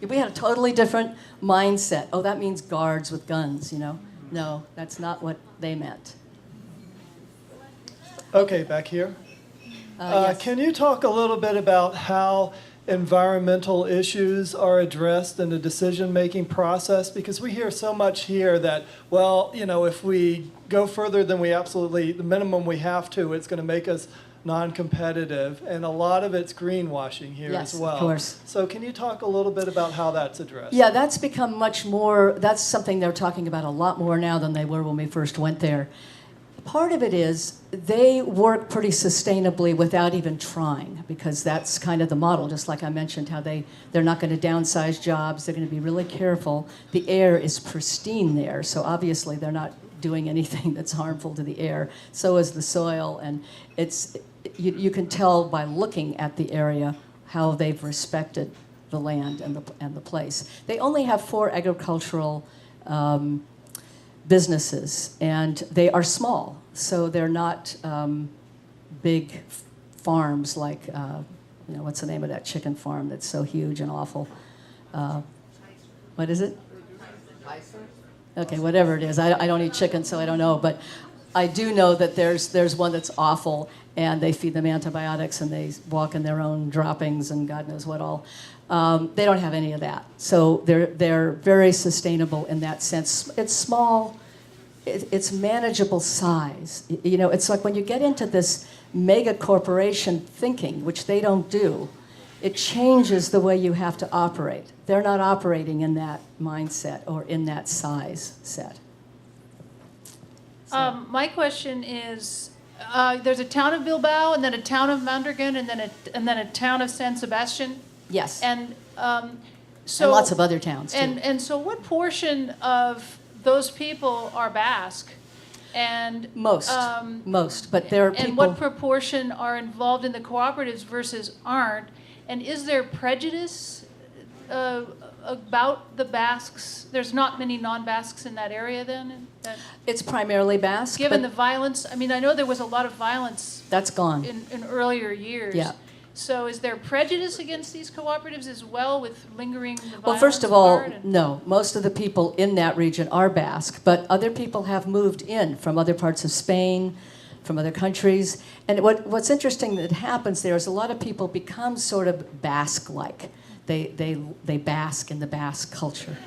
We had a totally different mindset. Oh, that means guards with guns, you know? No, that's not what they meant. Okay, back here. Yes. Can you talk a little bit about how environmental issues are addressed in the decision-making process? Because we hear so much here that, well, you know, if we go further than the minimum we have to, it's going to make us non-competitive, and a lot of it's greenwashing here Yes, as well. of course. So can you talk a little bit about how that's addressed? Yeah, that's become much more, that's something they're talking about a lot more now than they were when we first went there. Part of it is they work pretty sustainably without even trying, because that's kind of the model, just like I mentioned, how they're not going to downsize jobs, they're going to be really careful. The air is pristine there, so obviously they're not doing anything that's harmful to the air. So is the soil, and you can tell by looking at the area how they've respected the land and the place. They only have 4 agricultural businesses, and they are small, so they're not big farms like, you know, what's the name of that chicken farm that's so huge and awful? What is it? Okay, whatever it is. I don't eat chicken, so I don't know, but I do know that there's one that's awful, and they feed them antibiotics, and they walk in their own droppings, and God knows what all. They don't have any of that, so they're very sustainable in that sense. It's small, it's manageable size. You know, it's like when you get into this mega corporation thinking, which they don't do, it changes the way you have to operate. They're not operating in that mindset or in that size set. My question is, there's a town of Bilbao, and then a town of Mondragon, and then a town of San Sebastian. Yes. And so and lots of other towns too. And so, what portion of those people are Basque? And most, but there are people. And what proportion are involved in the cooperatives versus aren't? And is there prejudice about the Basques? There's not many non-Basques in that area then? It's primarily Basque. Given the violence, I mean, I know there was a lot of violence. That's gone. In earlier years. Yeah. So is there prejudice against these cooperatives as well with lingering the violence? Well, first of all, no. Most of the people in that region are Basque, but other people have moved in from other parts of Spain, from other countries. And what's interesting that happens there is a lot of people become sort of Basque-like. They bask in the Basque culture.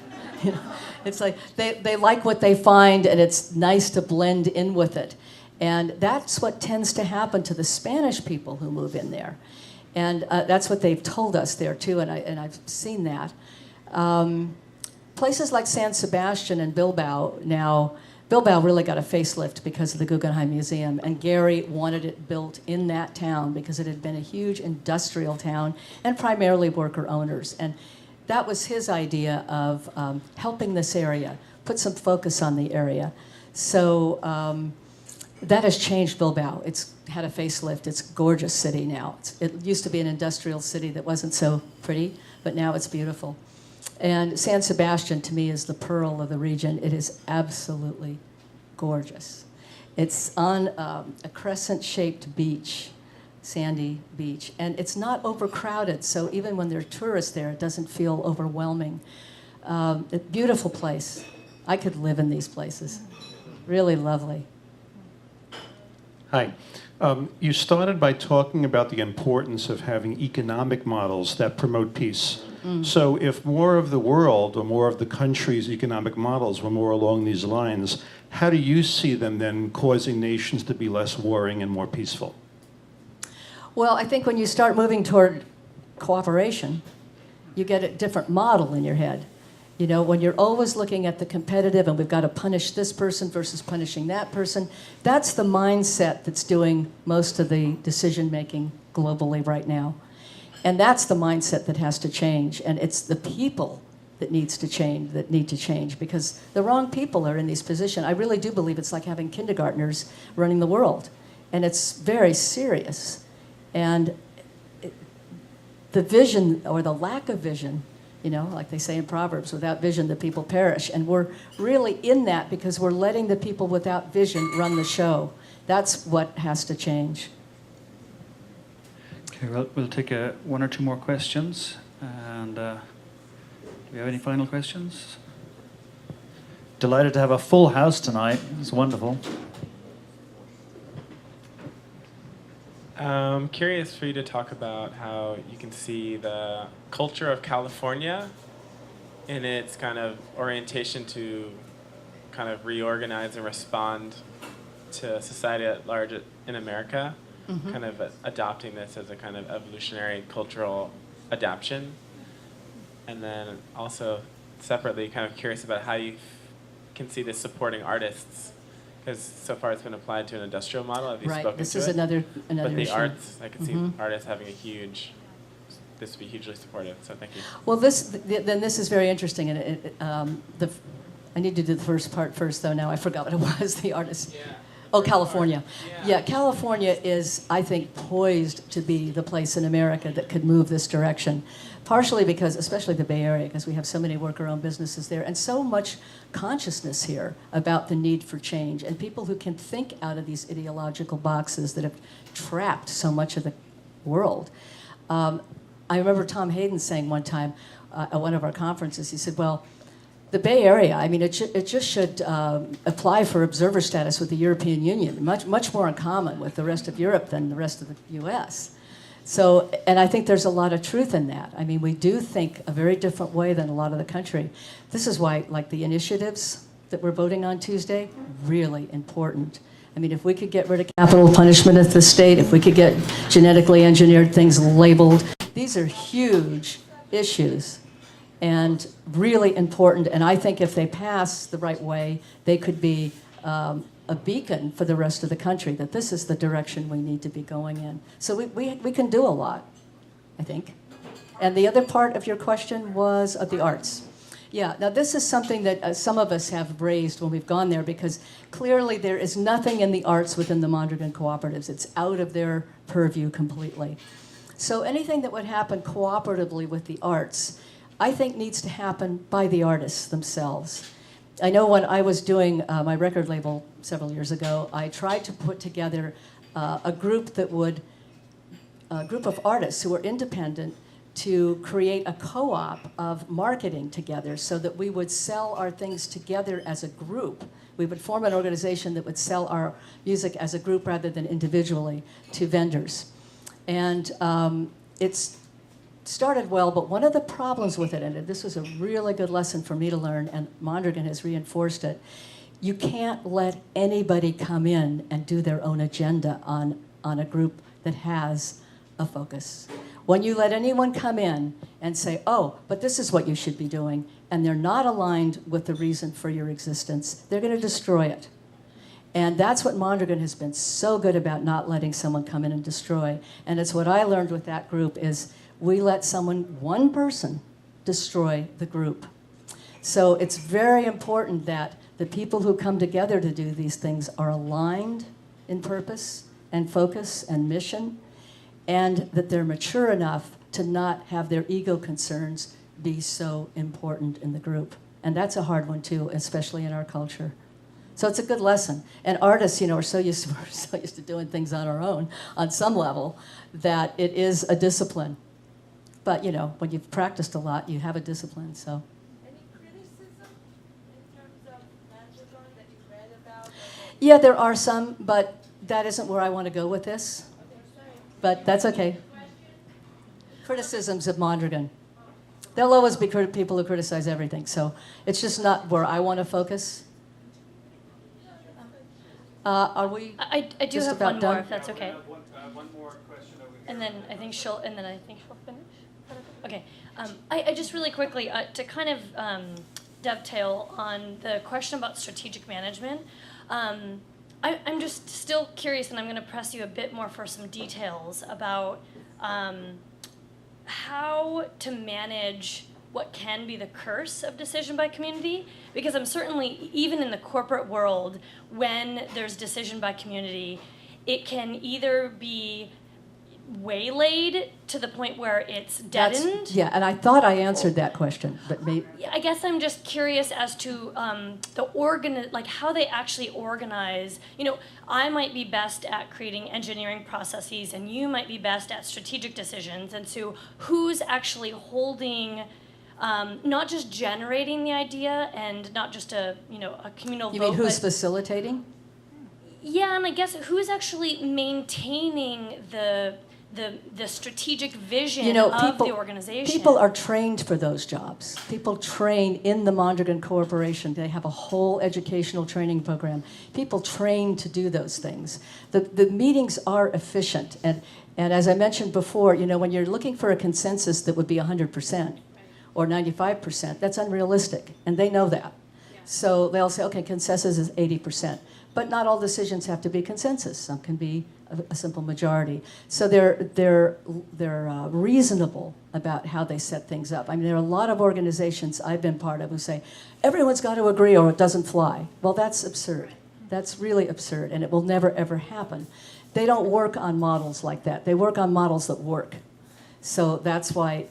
You know, it's like they like what they find, and it's nice to blend in with it. And that's what tends to happen to the Spanish people who move in there. And that's what they've told us there too, and I've seen that. Places like San Sebastian and Bilbao now, Bilbao really got a facelift because of the Guggenheim Museum, and Gary wanted it built in that town because it had been a huge industrial town and primarily worker owners. And that was his idea of helping this area, put some focus on the area. So that has changed Bilbao. It's had a facelift. It's a gorgeous city now. It used to be an industrial city that wasn't so pretty, but now it's beautiful. And San Sebastian, to me, is the pearl of the region. It is absolutely gorgeous. It's on a crescent-shaped beach, sandy beach, and it's not overcrowded, so even when there are tourists there, it doesn't feel overwhelming. A beautiful place. I could live in these places. Really lovely. Hi. You started by talking about the importance of having economic models that promote peace. So if more of the world or more of the country's economic models were more along these lines, how do you see them then causing nations to be less warring and more peaceful? Well, I think when you start moving toward cooperation, you get a different model in your head. You know, when you're always looking at the competitive and we've got to punish this person versus punishing that person, that's the mindset that's doing most of the decision-making globally right now. And that's the mindset that has to change. And it's the people that need to change, because the wrong people are in these positions. I really do believe it's like having kindergartners running the world. And it's very serious. And the vision, or the lack of vision, you know, like they say in Proverbs, without vision the people perish. And we're really in that because we're letting the people without vision run the show. That's what has to change. Okay, well, we'll take one or two more questions. And do we have any final questions? Delighted to have a full house tonight. It's wonderful. I'm curious for you to talk about how you can see the culture of California in its kind of orientation to kind of reorganize and respond to society at large in America, kind of adopting this as a kind of evolutionary cultural adaptation. And then also separately kind of curious about how you can see this supporting artists. Because so far it's been applied to an industrial model. Have you spoken to it? Right, this is another But the issue. arts, I can see artists having this would be hugely supportive, so thank you. Well, then this is very interesting. And I need to do the first part first, though. Now I forgot what it was, the artist. Yeah. Oh, California. Yeah, California is, I think, poised to be the place in America that could move this direction. Partially because, especially the Bay Area, because we have so many worker-owned businesses there, and so much consciousness here about the need for change, and people who can think out of these ideological boxes that have trapped so much of the world. I remember Tom Hayden saying one time at one of our conferences, he said, well, the Bay Area, I mean, it just should apply for observer status with the European Union, much more in common with the rest of Europe than the rest of the U.S. So, and I think there's a lot of truth in that. I mean, we do think a very different way than a lot of the country. This is why, like, the initiatives that we're voting on Tuesday, really important. I mean, if we could get rid of capital punishment at the state, if we could get genetically engineered things labeled, These are huge issues and really important. And I think if they pass the right way, they could be a beacon for the rest of the country, that this is the direction we need to be going in. So we can do a lot, I think. And the other part of your question was of the arts. Yeah, now this is something that some of us have raised when we've gone there, because clearly there is nothing in the arts within the Mondragon Cooperatives. It's out of their purview completely. So anything that would happen cooperatively with the arts, I think needs to happen by the artists themselves. I know when I was doing my record label several years ago, I tried to put together a group of artists who were independent to create a co-op of marketing together so that we would sell our things together as a group. We would form an organization that would sell our music as a group rather than individually to vendors. And it's started well, but one of the problems with it, and this was a really good lesson for me to learn, and Mondragon has reinforced it, you can't let anybody come in and do their own agenda on a group that has a focus. When you let anyone come in and say, oh, but this is what you should be doing, and they're not aligned with the reason for your existence, they're going to destroy it. And that's what Mondragon has been so good about, not letting someone come in and destroy. And it's what I learned with that group is we let one person, destroy the group. So it's very important that the people who come together to do these things are aligned in purpose and focus and mission, and that they're mature enough to not have their ego concerns be so important in the group. And that's a hard one too, especially in our culture. So it's a good lesson. And artists, are so used to doing things on our own on some level that it is a discipline. But when you've practiced a lot, you have a discipline. So. Any criticism in terms of Mondragon that you read about? Yeah, there are some, but that isn't where I want to go with this. But that's okay. Criticisms of Mondragon. There'll always be people who criticize everything, so it's just not where I want to focus. Are we? I do just have about one done? more, if that's okay. One more question over here. And then I think she'll finish. Okay. I just really quickly to kind of dovetail on the question about strategic management. I'm just still curious, and I'm going to press you a bit more for some details about how to manage what can be the curse of decision by community, because I'm certainly, even in the corporate world, when there's decision by community, it can either be waylaid to the point where it's deadened. Yeah, and I thought I answered that question, but maybe. I guess I'm just curious as to how they actually organize. I might be best at creating engineering processes, and you might be best at strategic decisions. And so, who's actually holding, not just generating the idea, and not just a communal vote. You mean who's facilitating? Yeah, and I guess who's actually maintaining the strategic vision of the organization. People are trained for those jobs. People train in the Mondragon Corporation. They have a whole educational training program. People train to do those things. The meetings are efficient. And as I mentioned before, when you're looking for a consensus that would be 100% or 95%, that's unrealistic. And they know that. Yeah. So they'll say, okay, consensus is 80%. But not all decisions have to be consensus. Some can be a simple majority. So they're reasonable about how they set things up. I mean, there are a lot of organizations I've been part of who say, everyone's got to agree or it doesn't fly. Well, that's absurd. That's really absurd, and it will never, ever happen. They don't work on models like that. They work on models that work. So that's why,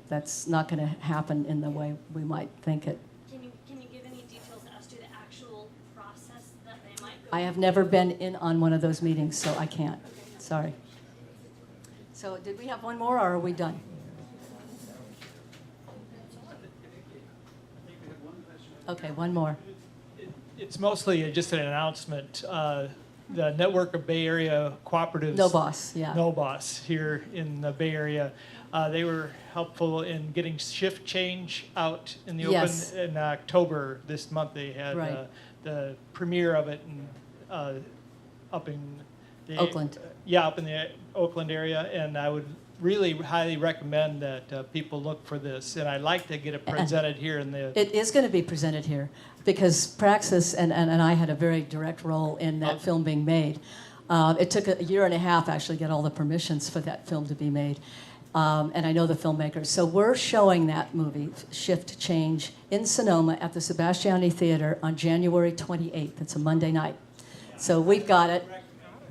that's not going to happen in the way we might think it. I have never been in on one of those meetings, so I can't. Sorry. So did we have one more, or are we done? Okay, one more. It's mostly just an announcement. The network of Bay Area cooperatives. No Boss, yeah. No Boss here in the Bay Area. They were helpful in getting shift change out in the open in October this month. They had the premiere of it up in the Oakland. Up in the Oakland area, and I would really highly recommend that people look for this, and I'd like to get it presented here in the. It is going to be presented here because Praxis and I had a very direct role in that film being made. It took a year and a half actually to get all the permissions for that film to be made. And I know the filmmakers. So we're showing that movie, Shift Change, in Sonoma at the Sebastiani Theater on January 28th. It's a Monday night. So we've got it.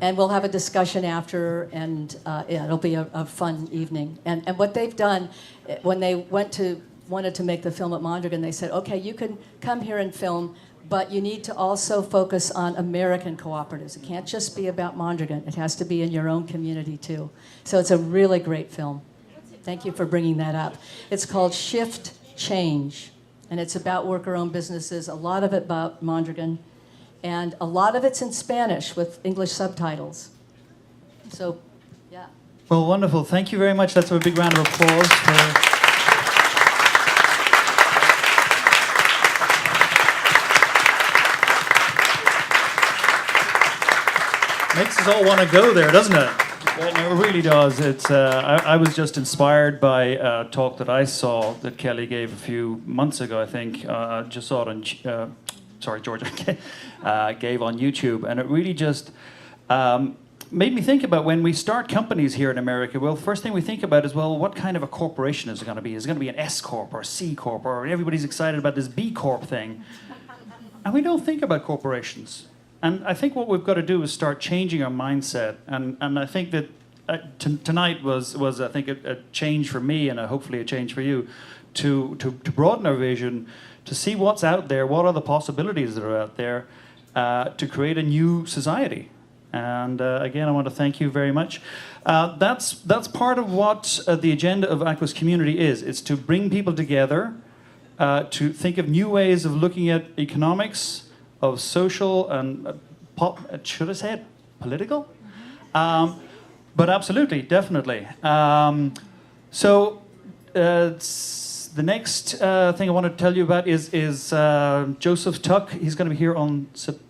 And we'll have a discussion after, and yeah, it'll be a fun evening. And what they've done, when they wanted to make the film at Mondragon, they said, okay, you can come here and film, but you need to also focus on American cooperatives. It can't just be about Mondragon. It has to be in your own community, too. So it's a really great film. Thank you for bringing that up. It's called Shift Change, and it's about worker-owned businesses, a lot of it about Mondragon, and a lot of it's in Spanish with English subtitles. So, yeah. Well, wonderful. Thank you very much. Let's have a big round of applause for... Makes us all want to go there, doesn't it? It really does. It's. I was just inspired by a talk that I saw that Kelly gave a few months ago, I think. Just saw it on... Georgia gave on YouTube, and it really just made me think about when we start companies here in America. Well, the first thing we think about is, well, what kind of a corporation is it going to be? Is it going to be an S Corp or a C Corp, or everybody's excited about this B Corp thing? And we don't think about corporations. And I think what we've got to do is start changing our mindset. And I think that tonight was I think a change for me, and hopefully a change for you, to broaden our vision, to see what's out there, what are the possibilities that are out there, to create a new society. And again, I want to thank you very much. That's part of what the agenda of Aqua's Community is. It's to bring people together, to think of new ways of looking at economics, of social and should I say it, political? But absolutely, definitely. The next thing I want to tell you about is Joseph Tuck. He's going to be here on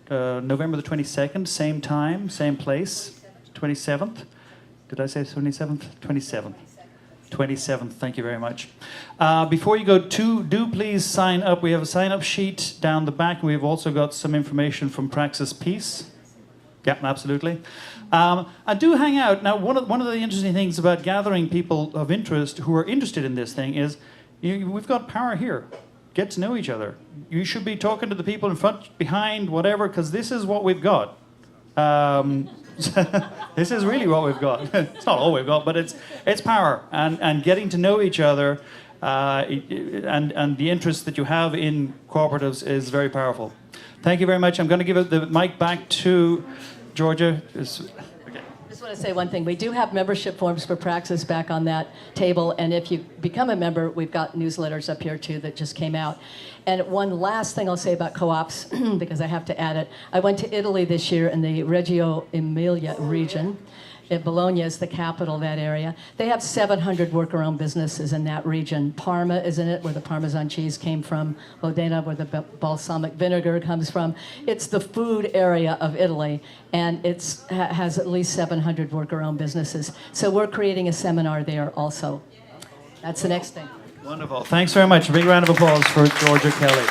November the 22nd, same time, same place, 27th. Did I say 27th? 27th. 27th, thank you very much. Before you go, do please sign up. We have a sign-up sheet down the back. We've also got some information from Praxis Peace. Yeah, absolutely. I do hang out. Now, one of the interesting things about gathering people of interest who are interested in this thing is we've got power here. Get to know each other. You should be talking to the people in front, behind, whatever, because this is what we've got. This is really what we've got. It's not all we've got, but it's power. And getting to know each other and the interest that you have in cooperatives is very powerful. Thank you very much. I'm going to give the mic back to Georgia. I just want to say one thing. We do have membership forms for Praxis back on that table, and if you become a member, we've got newsletters up here too that just came out. And one last thing I'll say about co-ops, because I have to add it. I went to Italy this year in the Reggio Emilia region. Bologna is the capital of that area. They have 700 worker-owned businesses in that region. Parma is in it, where the Parmesan cheese came from. Modena, where the balsamic vinegar comes from. It's the food area of Italy, and it has at least 700 worker-owned businesses. So we're creating a seminar there also. That's the next thing. Wonderful. Thanks very much. A big round of applause for Georgia Kelly.